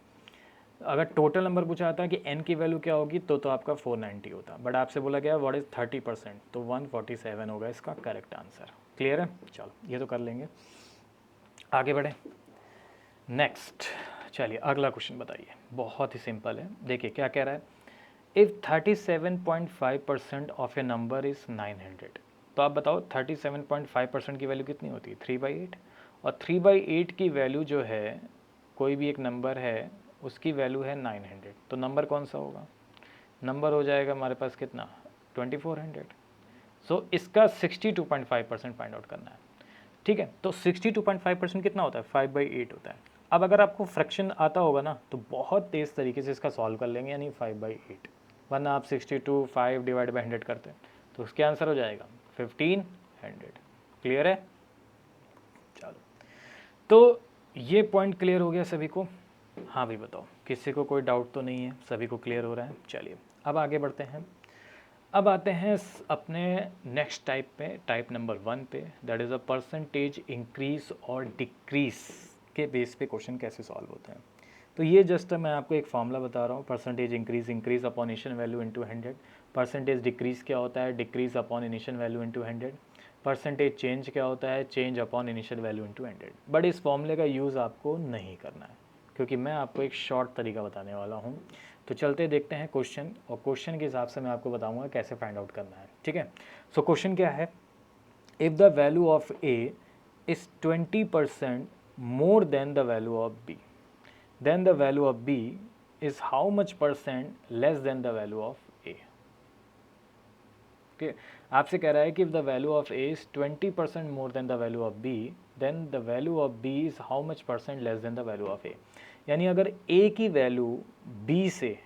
अगर टोटल नंबर पूछा जाता है कि n की वैल्यू क्या होगी तो आपका 490 होता, बट आपसे बोला गया व्हाट इज़ 30%, तो 147 होगा इसका करेक्ट आंसर। क्लियर है? चलो ये तो कर लेंगे, आगे बढ़े नेक्स्ट। चलिए अगला क्वेश्चन बताइए, बहुत ही सिंपल है, देखिए क्या कह रहा है, if 37.5% of a number is 900, तो आप बताओ 37.5% की वैल्यू कितनी होती है, 3/8, और 3/8 की वैल्यू जो है, कोई भी एक नंबर है उसकी वैल्यू है 900, तो नंबर कौन सा होगा, नंबर हो जाएगा हमारे पास कितना, 2400। सो इसका 62.5% फाइंड आउट करना है, ठीक है, तो 62.5% कितना होता है, 5/8 होता है। अब अगर आपको फ्रैक्शन आता होगा ना तो बहुत तेज़ तरीके से इसका सॉल्व कर लेंगे, यानी 5/8, वरना आप 62 5 डिवाइड बाई 100 करते हैं तो उसके आंसर हो जाएगा 1500। क्लियर है? चलो, तो ये पॉइंट क्लियर हो गया सभी को, हाँ भाई बताओ, किसी को कोई डाउट तो नहीं है, सभी को क्लियर हो रहा है। चलिए अब आगे बढ़ते हैं, अब आते हैं अपने नेक्स्ट टाइप पे, टाइप नंबर 1 पे, that is a percentage increase और डिक्रीज के बेस पे क्वेश्चन कैसे सॉल्व होते हैं। तो ये जस्ट मैं आपको एक फॉर्मूला बता रहा हूँ, percentage increase upon initial value into 100, percentage decrease क्या होता है, decrease upon initial value into 100, percentage change क्या होता है, change upon initial value into 100। But इस फॉर्मूले का यूज़ आपको नहीं करना है क्योंकि मैं आपको एक शॉर्ट तरीका बताने वाला हूँ। तो चलते देखते हैं क्वेश्चन, और क्वेश्चन के हिसाब से मैं आपको बताऊंगा कैसे फाइंड आउट करना है, ठीक है। सो क्वेश्चन क्या है, if the value of A is 20% more than the value of B, then the value of B is how much % less than the value of A. Okay, आपसे कह रहा है कि if the value of A is 20% more than the value of B, then the value of B is how much % less than the value of A. यानी अगर ए की वैल्यू बी से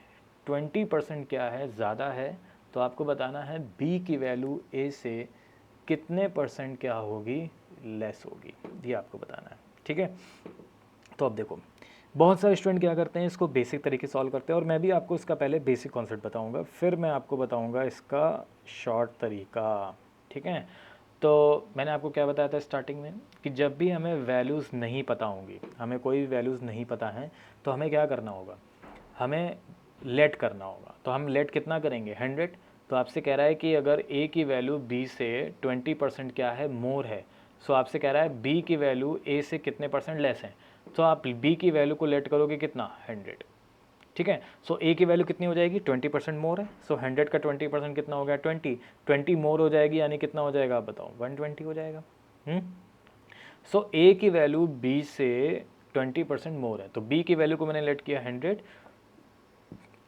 20% क्या है, ज़्यादा है, तो आपको बताना है बी की वैल्यू ए से कितने % क्या होगी, लेस होगी, ये आपको बताना है, ठीक है। तो अब देखो, बहुत सारे स्टूडेंट क्या करते हैं, इसको बेसिक तरीके सॉल्व करते हैं, और मैं भी आपको इसका पहले बेसिक कॉन्सेप्ट बताऊंगा, फिर मैं आपको बताऊंगा इसका शॉर्ट तरीका, ठीक है। तो मैंने आपको क्या बताया था स्टार्टिंग में कि जब भी हमें वैल्यूज़ नहीं पता होंगी, हमें कोई भी वैल्यूज़ नहीं पता हैं, तो हमें क्या करना होगा, हमें लेट करना होगा। तो हम लेट कितना करेंगे, 100। तो आपसे कह रहा है कि अगर ए की वैल्यू बी से 20% क्या है, मोर है, सो आपसे कह रहा है बी की वैल्यू ए से कितने % लेस है, तो आप बी की वैल्यू को लेट करोगे कितना, 100, ठीक है। सो ए की वैल्यू कितनी हो जाएगी, 20% मोर है, सो 100 का 20% कितना हो गया, 20 मोर हो जाएगी, यानी कितना हो जाएगा आप बताओ, 120 हो जाएगा। सो ए की वैल्यू बी से 20% मोर है, तो बी की वैल्यू को मैंने लेट किया 100,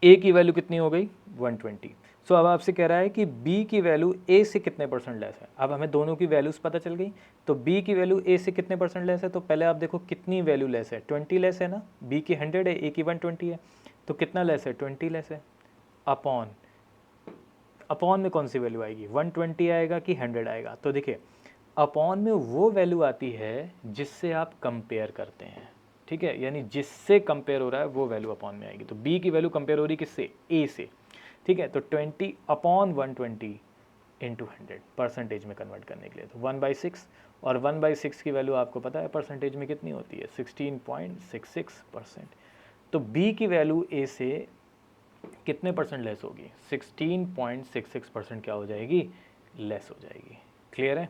ए की वैल्यू कितनी हो गई, 120। सो अब आपसे कह रहा है कि बी की वैल्यू ए से कितने % लेस है। अब हमें दोनों की वैल्यूज़ पता चल गई, तो बी की वैल्यू ए से कितने % लेस है, तो पहले आप देखो कितनी वैल्यू लेस है, 20 लेस है ना, बी की 100 है, ए की 120 है, तो कितना लेस है, 20 लेस है, अपॉन में कौन सी वैल्यू आएगी, 120 आएगा कि 100 आएगा। तो देखिए अपॉन में वो वैल्यू आती है जिससे आप कंपेयर करते हैं, ठीक है, यानी जिससे कंपेयर हो रहा है वो वैल्यू अपॉन में आएगी। तो b की वैल्यू कंपेयर हो रही किससे, a से, ठीक है। तो 20 अपॉन 120 इंटू 100 परसेंटेज में कन्वर्ट करने के लिए, तो 1/6, और 1/6 की वैल्यू आपको पता है परसेंटेज में कितनी होती है, 16.66%। तो b की वैल्यू a से कितने परसेंट लेस होगी, 16.66% क्या हो जाएगी, लेस हो जाएगी। क्लियर है।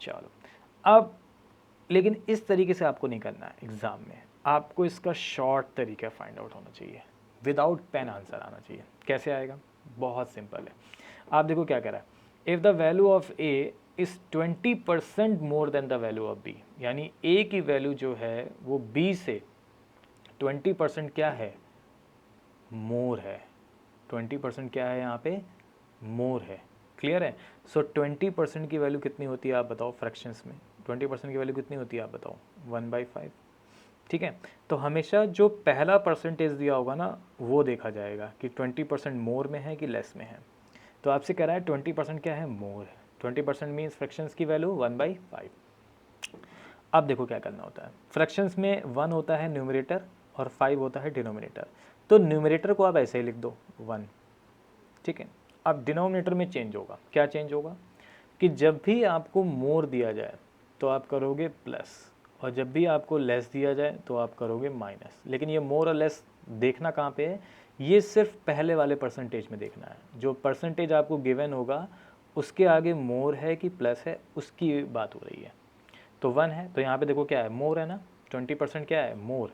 चलो अब लेकिन इस तरीके से आपको नहीं करना है एग्ज़ाम में, आपको इसका शॉर्ट तरीका फाइंड आउट होना चाहिए, विदाउट पेन आंसर आना चाहिए। कैसे आएगा, बहुत सिंपल है। आप देखो क्या कह रहा है, if the value of A is 20% more than the value of B, यानी ए की वैल्यू जो है वो बी से 20% क्या है, मोर है। 20% क्या है यहाँ पे, मोर है। क्लियर है। सो 20% की वैल्यू कितनी होती है आप बताओ, फ्रैक्शंस में 20% की वैल्यू कितनी होती है आप बताओ, 1/5, ठीक है। तो हमेशा जो पहला परसेंटेज दिया होगा ना वो देखा जाएगा कि 20% मोर में है कि लेस में है। तो आपसे कह रहा है 20% क्या है, मोर है। 20% मीन्स फ्रैक्शंस की वैल्यू 1/5। अब देखो क्या करना होता है, फ्रैक्शंस में 1 होता है न्यूमरेटर और 5 होता है डिनोमिनेटर। तो न्यूमरेटर को आप ऐसे ही लिख दो 1, ठीक है। अब डिनोमिनेटर में चेंज होगा, क्या चेंज होगा कि जब भी आपको मोर दिया जाए तो आप करोगे प्लस, और जब भी आपको लेस दिया जाए तो आप करोगे माइनस। लेकिन ये मोर और लेस देखना कहाँ पे है, ये सिर्फ पहले वाले परसेंटेज में देखना है। जो परसेंटेज आपको गिवन होगा उसके आगे मोर है कि प्लस है उसकी बात हो रही है। तो 1 है तो यहाँ पे देखो क्या है, मोर है ना, 20% क्या है, मोर।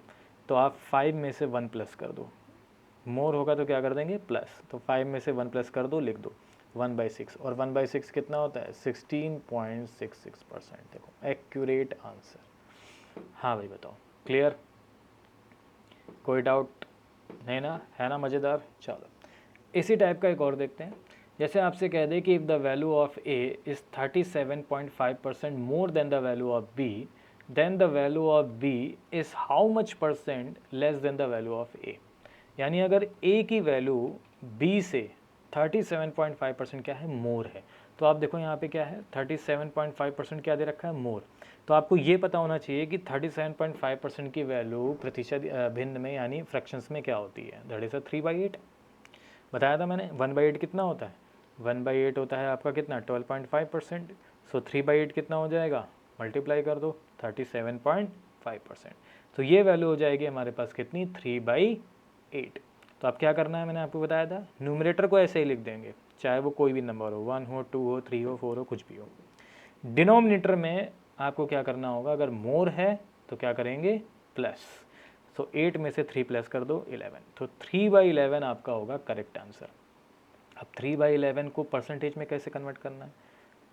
तो आप 5 में से 1 प्लस कर दो, मोर होगा तो क्या कर देंगे, प्लस। तो 5 में से 1 प्लस कर दो, लिख दो 1/6, और 1/6 कितना होता है, 16.66%। देखो एक्यूरेट आंसर। हाँ भाई बताओ, क्लियर, कोई डाउट नहीं ना, है ना मज़ेदार। चलो इसी टाइप का एक और देखते हैं। जैसे आपसे कह दे कि if the value of A is 37.5% more than the value of B, then the value of B is how much percent less than the value of A. यानी अगर ए की वैल्यू बी से 37.5% क्या है, मोर है। तो आप देखो यहाँ पे क्या है, 37.5% क्या दे रखा है, मोर। तो आपको ये पता होना चाहिए कि 37.5% की वैल्यू प्रतिशत भिन्न में यानी फ्रैक्शंस में क्या होती है, दैट इज़ 3/8। बताया था मैंने 1/8 कितना होता है, 1/8 होता है आपका कितना, 12.5%। सो 3/8 कितना हो जाएगा, मल्टीप्लाई कर दो 37.5%। तो ये वैल्यू हो जाएगी हमारे पास कितनी, 3/8। तो अब क्या करना है, मैंने आपको बताया था न्यूमरेटर को ऐसे ही लिख देंगे, चाहे वो कोई भी नंबर हो, 1 हो, 2 हो, 3 हो, 4 हो, कुछ भी हो। डिनोमिनेटर में आपको क्या करना होगा, अगर मोर है तो क्या करेंगे, प्लस। सो 8 में से 3 प्लस कर दो 11, तो 3/11 आपका होगा करेक्ट आंसर। अब 3/11 को परसेंटेज में कैसे कन्वर्ट करना है,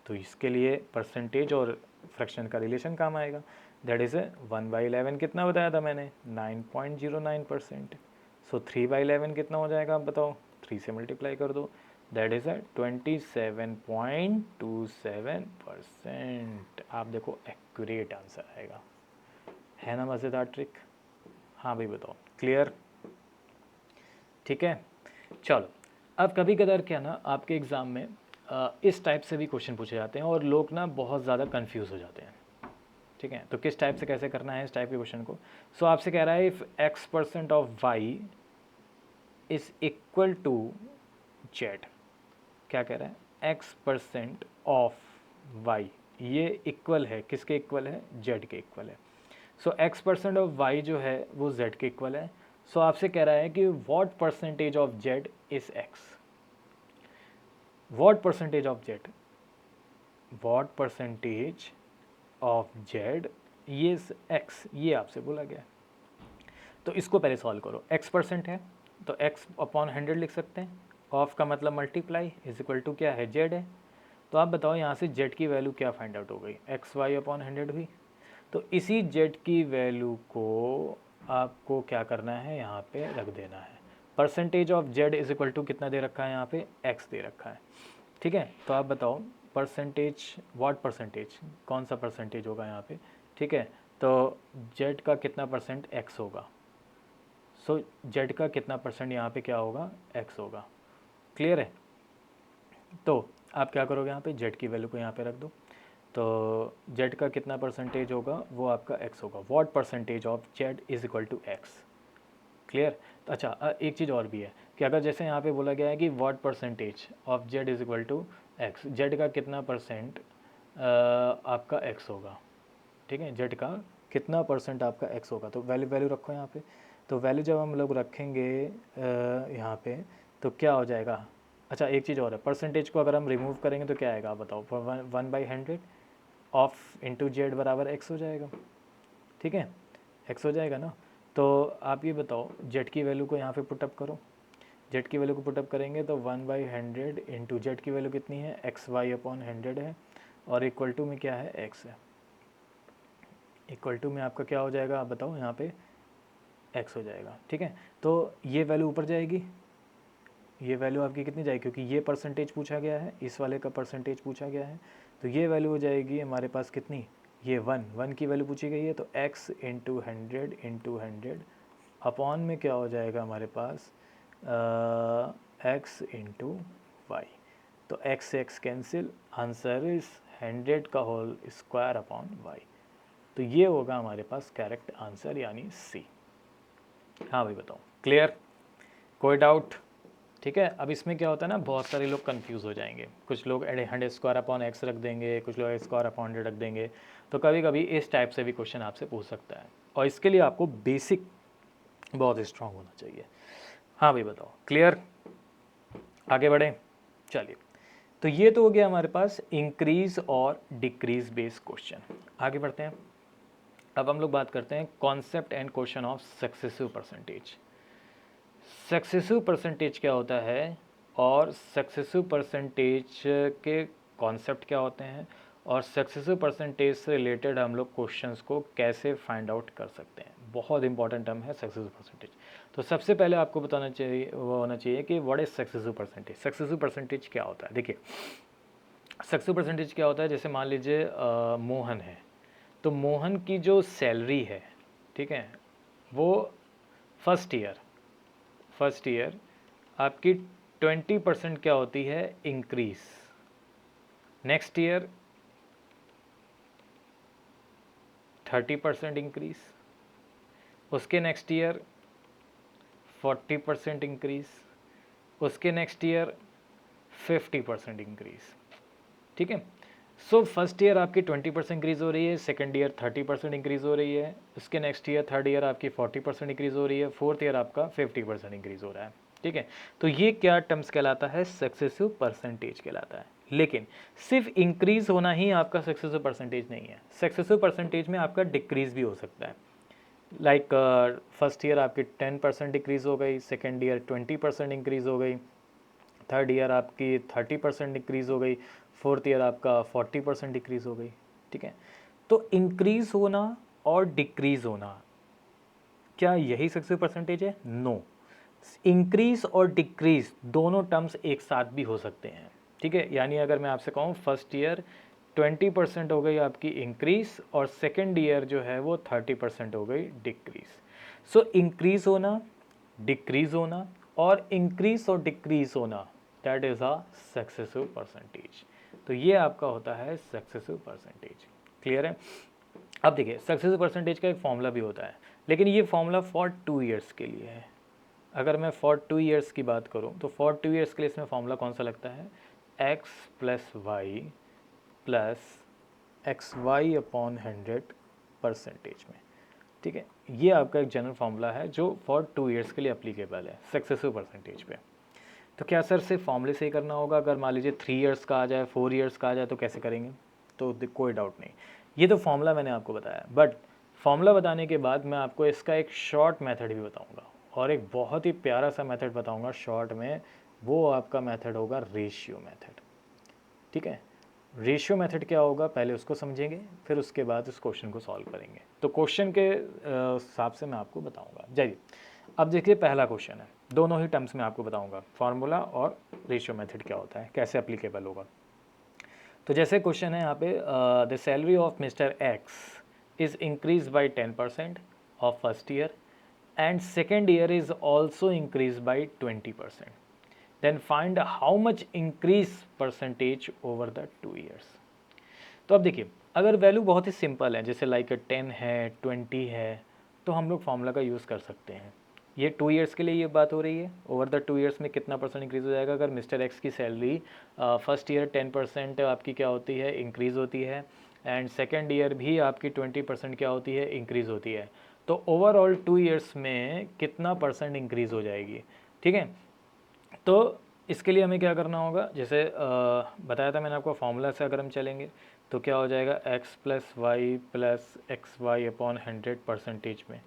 तो इसके लिए परसेंटेज और फ्रैक्शन का रिलेशन काम आएगा। दैट इज़ 1/11 कितना बताया था मैंने, 9.09%। सो 3/11 कितना हो जाएगा आप बताओ, 3 से मल्टीप्लाई कर दो, दैट इज़ 27.27%। आप देखो एक्यूरेट आंसर आएगा, है ना मज़ेदार ट्रिक। हाँ भाई बताओ, क्लियर, ठीक है। चलो अब कभी कदार क्या ना आपके एग्ज़ाम में इस टाइप से भी क्वेश्चन पूछे जाते हैं और लोग ना बहुत ज़्यादा कंफ्यूज हो जाते हैं, ठीक है। तो किस टाइप से कैसे करना है इस टाइप के क्वेश्चन को। सो आपसे कह रहा है if x% of y is equal to Z, क्या कह रहा है, x% ऑफ y, ये इक्वल है किसके इक्वल है, z के इक्वल है। सो x% ऑफ y जो है वो z के इक्वल है। सो आपसे कह रहा है कि what percentage of z is x, what percentage of z, what percentage of z ये x, ये आपसे बोला गया है। तो इसको पहले सॉल्व करो, x% है तो x/100 लिख सकते हैं, ऑफ का मतलब मल्टीप्लाई, इज इक्वल टू क्या है, z है। तो आप बताओ यहाँ से z की वैल्यू क्या फाइंड आउट हो गई, xy/100 हुई। तो इसी z की वैल्यू को आपको क्या करना है, यहाँ पे रख देना है। Percentage of z is equal to कितना दे रखा है, यहाँ पे x दे रखा है, ठीक है। तो आप बताओ परसेंटेज, व्हाट परसेंटेज, कौन सा परसेंटेज होगा यहाँ पे, ठीक है। तो z का कितना परसेंट x होगा, सो z का कितना परसेंट यहाँ पे क्या होगा, x होगा। क्लियर है। तो आप क्या करोगे, यहाँ पे z की वैल्यू को यहाँ पे रख दो, तो जेड का कितना परसेंटेज होगा, वो आपका एक्स होगा। What percentage of Z is equal to X. Clear. तो अच्छा एक चीज़ और भी है कि अगर जैसे यहाँ पे बोला गया है कि what percentage of Z is equal to X, Z का कितना परसेंट आपका एक्स होगा, ठीक है, जेड का कितना परसेंट आपका एक्स होगा। तो वैल्यू वैल्यू रखो यहाँ पे। तो वैल्यू जब हम लोग रखेंगे यहाँ पे तो क्या हो जाएगा। अच्छा एक चीज़ और है, परसेंटेज को अगर हम रिमूव करेंगे तो क्या आएगा आप बताओ। 1/100 ऑफ इंटू जेड बराबर एक्स हो जाएगा, ठीक है, एक्स हो जाएगा ना। तो आप ये बताओ जेड की वैल्यू को यहाँ पे पुटअप करो। जेड की वैल्यू को पुटअप करेंगे तो 1/100 इंटू जेड की वैल्यू कितनी है, एक्स वाई अपॉन 100 है, और इक्वल टू में क्या है, एक्स है। इक्वल टू में आपका क्या हो जाएगा आप बताओ, यहाँ पे एक्स हो जाएगा, ठीक है। तो ये वैल्यू ऊपर जाएगी, ये वैल्यू आपकी कितनी जाएगी, क्योंकि ये परसेंटेज पूछा गया है, इस वाले का परसेंटेज पूछा गया है, तो ये वैल्यू हो जाएगी हमारे पास कितनी, ये 1 की वैल्यू पूछी गई है, तो x इंटू 100 अपॉन में क्या हो जाएगा हमारे पास x इंटू वाई। तो x से x कैंसिल, आंसर इज 100 का होल स्क्वायर अपॉन वाई। तो ये होगा हमारे पास करेक्ट आंसर यानी सी। हाँ भाई बताओ, क्लियर, कोई डाउट। ठीक है। अब इसमें क्या होता है ना, बहुत सारे लोग कंफ्यूज हो जाएंगे, कुछ लोग 100 स्क्वायर अपॉन एक्स रख देंगे, कुछ लोग स्क्वायर अपॉन 100 रख देंगे। तो कभी कभी इस टाइप से भी क्वेश्चन आपसे पूछ सकता है, और इसके लिए आपको बेसिक बहुत स्ट्रांग होना चाहिए। हाँ भाई बताओ, क्लियर, आगे बढ़े, चलिए। तो ये तो हो गया हमारे पास इंक्रीज और डिक्रीज बेस्ड क्वेश्चन। आगे बढ़ते हैं। अब हम लोग बात करते हैं concept and question of successive percentage. Successive percentage क्या होता है, और सक्सेसिव परसेंटेज के कॉन्सेप्ट क्या होते हैं, और सक्सेसिव परसेंटेज से रिलेटेड हम लोग क्वेश्चंस को कैसे फाइंड आउट कर सकते हैं। बहुत इंपॉर्टेंट टर्म है सक्सेसिव परसेंटेज। तो सबसे पहले आपको बताना चाहिए, वो होना चाहिए कि what is successive percentage. Successive percentage क्या होता है, देखिए सक्सेसिव परसेंटेज क्या होता है, जैसे मान लीजिए मोहन है, तो मोहन की जो सैलरी है, ठीक है, वो फर्स्ट ईयर आपकी 20% क्या होती है, इंक्रीज। नेक्स्ट ईयर 30% इंक्रीज, उसके नेक्स्ट ईयर 40% इंक्रीज, उसके नेक्स्ट ईयर 50% इंक्रीज, ठीक है। सो फर्स्ट ईयर आपकी 20% इंक्रीज हो रही है, सेकेंड ईयर 30% इंक्रीज हो रही है, उसके नेक्स्ट ईयर थर्ड ईयर आपकी 40% इंक्रीज हो रही है, फोर्थ ईयर आपका 50% इंक्रीज हो रहा है, ठीक है। तो ये क्या टर्म्स कहलाता है, सक्सेसिव परसेंटेज कहलाता है। लेकिन सिर्फ इंक्रीज होना ही आपका सक्सेसिव परसेंटेज नहीं है, सक्सेसिव परसेंटेज में आपका डिक्रीज भी हो सकता है। लाइक फर्स्ट ईयर आपकी 10% डिक्रीज हो गई, सेकेंड ईयर 20% इंक्रीज हो गई, थर्ड ईयर आपकी 30% डिक्रीज हो गई, फोर्थ ईयर आपका 40% डिक्रीज हो गई, ठीक है। तो इंक्रीज होना और डिक्रीज होना, क्या यही सक्सेसिव परसेंटेज है? नो। इंक्रीज और डिक्रीज दोनों टर्म्स एक साथ भी हो सकते हैं, ठीक है। यानी अगर मैं आपसे कहूँ फर्स्ट ईयर 20% हो गई आपकी इंक्रीज, और सेकेंड ईयर जो है वो 30% हो गई डिक्रीज। सो इंक्रीज होना, डिक्रीज होना, और इंक्रीज और डिक्रीज होना, that is a successive percentage. तो ये आपका होता है सक्सेसिव परसेंटेज। क्लियर है। अब देखिए सक्सेसिव परसेंटेज का एक फॉर्मूला भी होता है, लेकिन ये फॉर्मूला फॉर 2 ईयर्स के लिए है। अगर मैं फॉर 2 ईयर्स की बात करूं तो फॉर 2 ईयर्स के लिए इसमें फॉर्मूला कौन सा लगता है, x plus Y upon 100 percentage में, ठीक है। ये आपका एक जनरल फॉर्मूला है जो फॉर 2 ईयर्स के लिए अप्लीकेबल है सक्सेसिव परसेंटेज पे। तो क्या सर सिर्फ फॉर्मूले से ही करना होगा, अगर मान लीजिए 3 ईयर्स का आ जाए, 4 ईयर्स का आ जाए तो कैसे करेंगे? तो कोई डाउट नहीं, ये तो फॉर्मूला मैंने आपको बताया, बट फॉर्मूला बताने के बाद मैं आपको इसका एक शॉर्ट मेथड भी बताऊंगा, और एक बहुत ही प्यारा सा मेथड बताऊंगा शॉर्ट में। वो आपका मेथड होगा रेशियो मेथड, ठीक है। रेशियो मेथड क्या होगा पहले उसको समझेंगे, फिर उसके बाद उस क्वेश्चन को सॉल्व करेंगे। तो क्वेश्चन के हिसाब से मैं आपको बताऊंगा। चलिए अब देखिए पहला क्वेश्चन है, दोनों ही टर्म्स में आपको बताऊंगा, फार्मूला और रेशियो मेथड क्या होता है, कैसे अप्लीकेबल होगा। तो जैसे क्वेश्चन है यहाँ पे, the salary of mister x is increase by 10% of first year, and second year is also increase by 20%. Then find how much increase percentage over the 2 years. तो अब देखिए, अगर वैल्यू बहुत ही सिंपल है, जैसे लाइक 10 है, 20 है, तो हम लोग फार्मूला का यूज़ कर सकते हैं। ये 2 ईयर्स के लिए ये बात हो रही है, ओवर द 2 ईयर्स में कितना परसेंट इंक्रीज़ हो जाएगा। अगर मिस्टर एक्स की सैलरी फर्स्ट ईयर 10% आपकी क्या होती है, इंक्रीज़ होती है, एंड सेकेंड ईयर भी आपकी 20% क्या होती है, इंक्रीज़ होती है, तो ओवरऑल 2 ईयर्स में कितना परसेंट इंक्रीज़ हो जाएगी। ठीक है, तो इसके लिए हमें क्या करना होगा, जैसे बताया था मैंने आपको, फार्मूला से अगर हम चलेंगे तो क्या हो जाएगा, x + y अपॉन 100% में।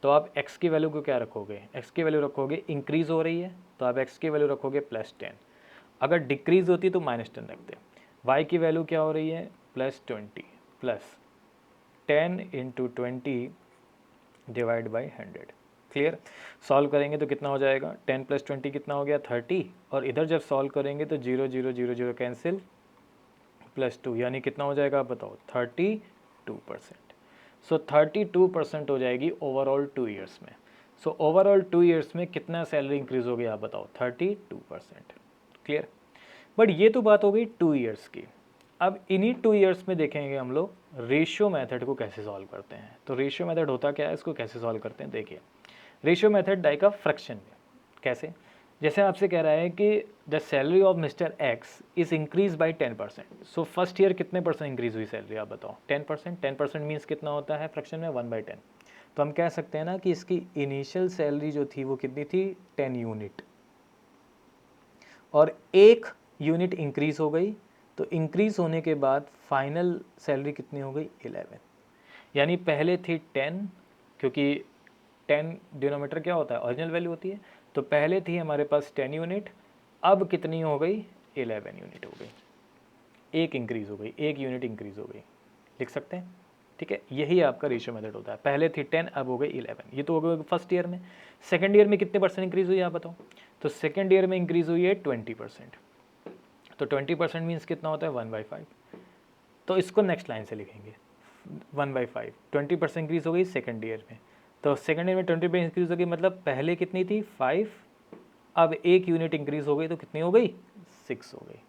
तो आप x की वैल्यू को क्या रखोगे, x की वैल्यू रखोगे, इंक्रीज़ हो रही है तो आप x की वैल्यू रखोगे +10, अगर डिक्रीज़ होती तो -10 रखते। y की वैल्यू क्या हो रही है, +20 plus 10 × 20 divide by 100। Clear, solve करेंगे तो कितना हो जाएगा, 10 + 20 कितना हो गया, 30, और इधर जब सॉल्व करेंगे तो 0 0 0 0 कैंसिल, +2 यानी कितना हो जाएगा आप बताओ, 32%। सो 32% हो जाएगी ओवरऑल 2 ईयर्स में। सो ओवरऑल 2 ईयर्स में कितना सैलरी इंक्रीज हो गया आप बताओ, 32%। क्लियर, बट ये तो बात हो गई 2 ईयर्स की। अब इन्हीं 2 ईयर्स में देखेंगे हम लोग रेशियो मेथड को कैसे सॉल्व करते हैं। तो रेशियो मेथड होता क्या है, इसको कैसे सॉल्व करते हैं, देखिए ratio method like a fraction में। कैसे, जैसे आपसे कह रहा है कि the salary of mister x is increase by 10%। So first year कितने परसेंट इंक्रीज हुई सैलरी आप बताओ, 10%। 10% मीन्स कितना होता है फ्रैक्शन में, 1/10। तो हम कह सकते हैं ना कि इसकी इनिशियल सैलरी जो थी वो कितनी थी, 10 यूनिट, और 1 यूनिट इंक्रीज हो गई, तो इंक्रीज होने के बाद फाइनल सैलरी कितनी हो गई, 11। यानी पहले थी 10, क्योंकि 10 डिनोमीटर क्या होता है, ओरिजिनल वैल्यू होती है, तो पहले थी हमारे पास 10 यूनिट, अब कितनी हो गई, 11 यूनिट हो गई, एक इंक्रीज हो गई, 1 यूनिट इंक्रीज हो गई, लिख सकते हैं। ठीक है, यही आपका रेशियो मेथड होता है, पहले थी 10 अब हो गई 11। ये तो हो गया फर्स्ट ईयर में। सेकेंड ईयर में कितने परसेंट इंक्रीज हुई आप बताओ, तो सेकेंड ईयर में इंक्रीज हुई है 20%। तो 20% मीन्स कितना होता है, 1/5। तो इसको नेक्स्ट लाइन से लिखेंगे, 1/5, 20% इंक्रीज हो गई सेकेंड ईयर में। तो सेकेंड ईयर में 20% इंक्रीज हो गई, मतलब पहले कितनी थी 5, अब 1 यूनिट इंक्रीज हो गई, तो कितनी हो गई, 6 हो गई।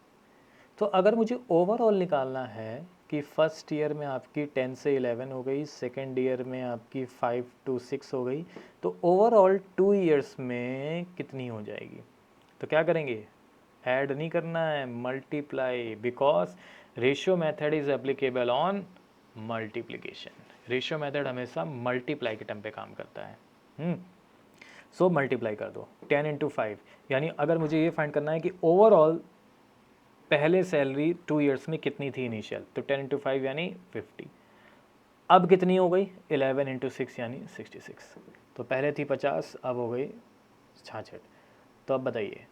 तो अगर मुझे ओवरऑल निकालना है कि फर्स्ट ईयर में आपकी 10 से 11 हो गई, सेकेंड ईयर में आपकी 5 to 6 हो गई, तो ओवरऑल 2 ईयर्स में कितनी हो जाएगी। तो क्या करेंगे, ऐड नहीं करना है, multiply, because ratio method is applicable on multiplication. Ratio method हमेशा मल्टीप्लाई के टर्म पे काम करता है। सो मल्टीप्लाई कर दो 10 × 5, यानी अगर मुझे ये फाइंड करना है कि ओवरऑल पहले सैलरी 2 ईयर्स में कितनी थी इनिशियल, तो 10 × 5 यानी 50, अब कितनी हो गई, 11 × 6 यानी 66। तो पहले थी 50, अब हो गई 66। तो अब बताइए,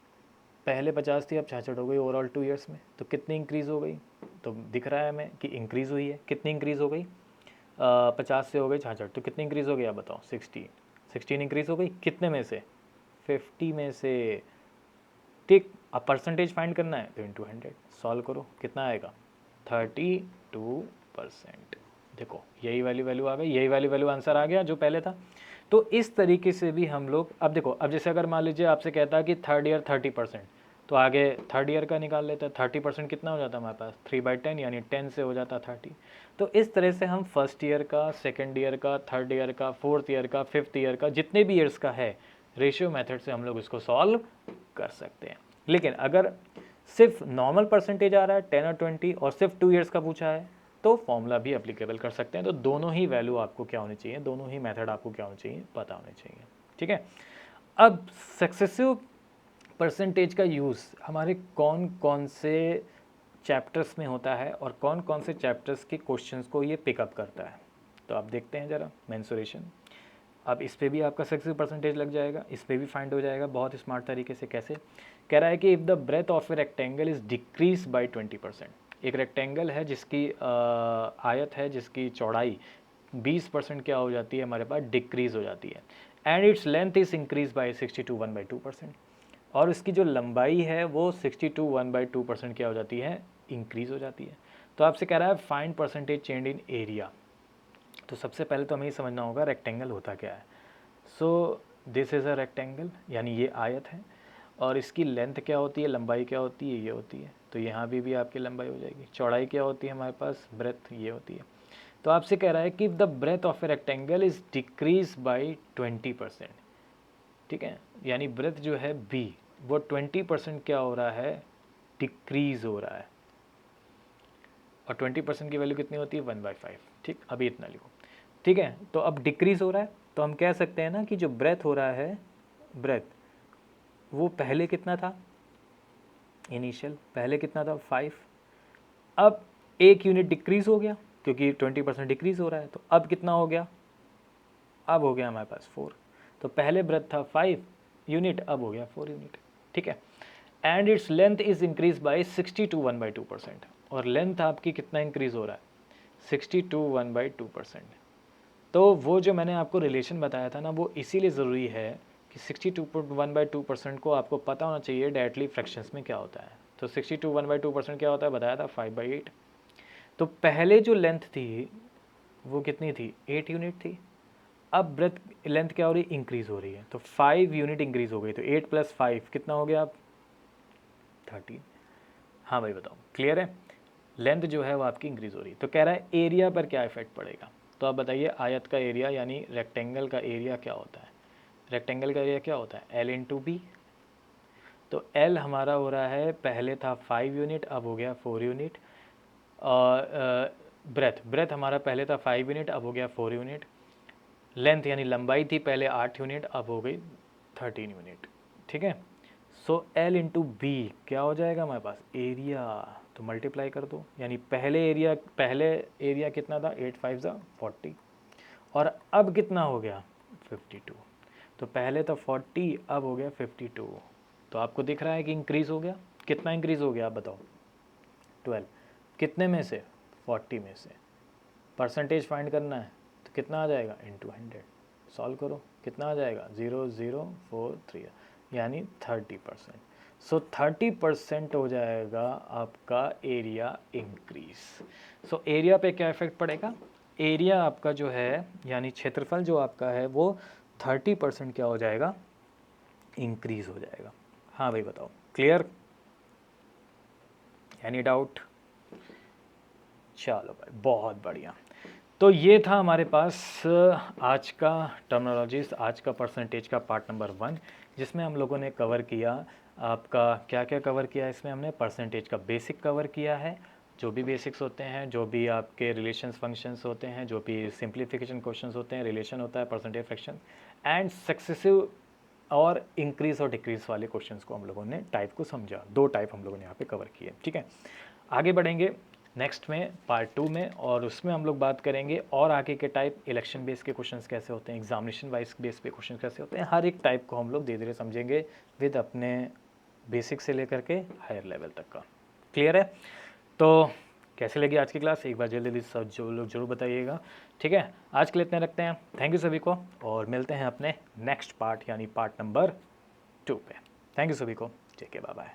पहले 50 थी अब 66 हो गई ओवरऑल 2 ईयर्स में, तो कितनी इंक्रीज़ हो गई, तो दिख रहा है हमें कि इंक्रीज़ हुई है। कितनी इंक्रीज़ हो गई, 50 से हो गई 66, तो कितनी इंक्रीज़ हो गई आप बताओ, 16 इंक्रीज़ हो गई, कितने में से, 50 में से। ठीक, अब परसेंटेज फाइंड करना है तो इंटू 100 सॉल्व करो, कितना आएगा, 32%। देखो यही वैल्यू आ गई, यही वैल्यू आंसर आ गया जो पहले था। तो इस तरीके से भी हम लोग, अब देखो, अब जैसे अगर मान लीजिए आपसे कहता है कि थर्ड ईयर 30%, तो आगे थर्ड ईयर का निकाल लेते हैं। 30% कितना हो जाता है हमारे पास, 3/10, यानी 10 से हो जाता 30। तो इस तरह से हम फर्स्ट ईयर का, सेकेंड ईयर का, थर्ड ईयर का, फोर्थ ईयर का, फिफ्थ ईयर का, जितने भी ईयर्स का है, रेशियो मेथड से हम लोग इसको सॉल्व कर सकते हैं। लेकिन अगर सिर्फ नॉर्मल परसेंटेज आ रहा है 10 और 20 और सिर्फ 2 ईयर्स का पूछा है, तो फॉर्मूला भी एप्लीकेबल कर सकते हैं। तो दोनों ही वैल्यू आपको क्या होनी चाहिए, दोनों ही मेथड आपको क्या होनी चाहिए, पता होने चाहिए। ठीक है, अब सक्सेसिव परसेंटेज का यूज़ हमारे कौन कौन से चैप्टर्स में होता है और कौन कौन से चैप्टर्स के क्वेश्चंस को ये पिकअप करता है, तो आप देखते हैं ज़रा, मेंसुरेशन। अब इस पे भी आपका सक्सेस परसेंटेज लग जाएगा, इस पे भी फाइंड हो जाएगा बहुत स्मार्ट तरीके से। कैसे, कह रहा है कि if the breadth of a rectangle is decrease by 20%। एक रेक्टेंगल है जिसकी आयत है जिसकी चौड़ाई 20% क्या हो जाती है हमारे पास, डिक्रीज हो जाती है, and its length is increase by 62 1/2%, और इसकी जो लंबाई है वो 62 1/2% क्या हो जाती है, इंक्रीज हो जाती है। तो आपसे कह रहा है find percentage change in area. तो सबसे पहले तो हमें ये समझना होगा रेक्टेंगल होता क्या है। So this is a rectangle, यानी ये आयत है, और इसकी लेंथ क्या होती है, लंबाई क्या होती है, ये होती है। तो यहाँ भी आपकी लंबाई हो जाएगी। चौड़ाई क्या होती है हमारे पास, ब्रेथ ये होती है। तो आपसे कह रहा है कि the breadth of a rectangle is decrease by 20%, ठीक है, यानी ब्रेथ जो है बी वो 20% क्या हो रहा है, डिक्रीज हो रहा है। और 20% की वैल्यू कितनी होती है, 1/5, ठीक, अभी इतना लिखो, ठीक है। तो अब डिक्रीज हो रहा है तो हम कह सकते हैं ना कि जो ब्रेथ हो रहा है, ब्रेथ वो पहले कितना था, इनिशियल पहले कितना था 5, अब 1 यूनिट डिक्रीज हो गया क्योंकि 20% डिक्रीज हो रहा है, तो अब कितना हो गया, अब हो गया हमारे पास 4। तो पहले ब्रेथ था 5 यूनिट, अब हो गया 4 यूनिट, ठीक है। And its length is increase by 60 to 1/2%, और लेंथ आपकी कितना इंक्रीज हो रहा है, 60 to 1/2%। तो वो जो मैंने आपको रिलेशन बताया था ना, वो इसीलिए ज़रूरी है कि 60 to 1/2% को आपको पता होना चाहिए डायरेक्टली फ्रैक्शंस में क्या होता है। तो 60 to 1/2% क्या होता है, बताया था 5/8। तो पहले जो लेंथ थी वो कितनी थी, 8 यूनिट थी। अब ब्रेथ लेंथ क्या हो रही है, इंक्रीज़ हो रही है, तो 5 यूनिट इंक्रीज़ हो गई। तो 8 + 5 कितना हो गया, आप 13। हाँ भाई बताओ, क्लियर है, लेंथ जो है वो आपकी इंक्रीज़ हो रही है। तो कह रहा है एरिया पर क्या इफेक्ट पड़ेगा। तो आप बताइए, आयत का एरिया यानी रेक्टेंगल का एरिया क्या होता है, रेक्टेंगल का एरिया क्या होता है, L × B। तो L हमारा हो रहा है, पहले था 5 यूनिट, अब हो गया 4 यूनिट। ब्रेथ हमारा पहले था 5 यूनिट, अब हो गया 4 यूनिट। लेंथ यानी लंबाई थी पहले 8 यूनिट, अब हो गई 13 यूनिट, ठीक है। सो L × B क्या हो जाएगा हमारे पास, एरिया। तो मल्टीप्लाई कर दो, यानी पहले एरिया कितना था, 8 × 5 = 40, और अब कितना हो गया 52। तो पहले तो 40, अब हो गया 52। तो आपको दिख रहा है कि इंक्रीज़ हो गया, कितना इंक्रीज़ हो गया आप बताओ, 12। कितने में से, 40 में से। परसेंटेज फाइंड करना है तो कितना आ जाएगा, × 100। सॉल्व करो, कितना आ जाएगा, 0043, यानी 30%। सो 30% हो जाएगा आपका एरिया इंक्रीज। सो एरिया पे क्या इफेक्ट पड़ेगा, एरिया आपका जो है यानी क्षेत्रफल जो आपका है वो 30% क्या हो जाएगा, इंक्रीज हो जाएगा। हाँ भाई बताओ, क्लियर, एनी डाउट। चलो भाई बहुत बढ़िया। तो ये था हमारे पास आज का टर्मिनोलॉजीज, आज का परसेंटेज का पार्ट नंबर 1, जिसमें हम लोगों ने कवर किया आपका क्या क्या कवर किया। इसमें हमने परसेंटेज का बेसिक कवर किया है, जो भी बेसिक्स होते हैं, जो भी आपके रिलेशंस फंक्शंस होते हैं, जो भी सिंप्लीफिकेशन क्वेश्चंस होते हैं, रिलेशन होता है, परसेंटेज फ्रैक्शन एंड सक्सेसिव और इंक्रीज और डिक्रीज वाले क्वेश्चंस को हम लोगों ने टाइप को समझा। 2 टाइप हम लोगों ने यहाँ पे कवर किए, ठीक है। आगे बढ़ेंगे नेक्स्ट में पार्ट 2 में, और उसमें हम लोग बात करेंगे और आगे के टाइप, इलेक्शन बेस के क्वेश्चंस कैसे होते हैं, एग्जामिनेशन वाइज बेस पे क्वेश्चन कैसे होते हैं, हर एक टाइप को हम लोग धीरे धीरे समझेंगे विद अपने बेसिक से लेकर के हायर लेवल तक का। क्लियर है। तो कैसे लगी आज की क्लास, एक बार जल्दी सब जो लोग जरूर बताइएगा, ठीक है। आज के लिए इतने रखते हैं, थैंक यू सभी को, और मिलते हैं अपने नेक्स्ट पार्ट यानी पार्ट नंबर 2 पे। थैंक यू सभी को, ठीक है, बाय बाय।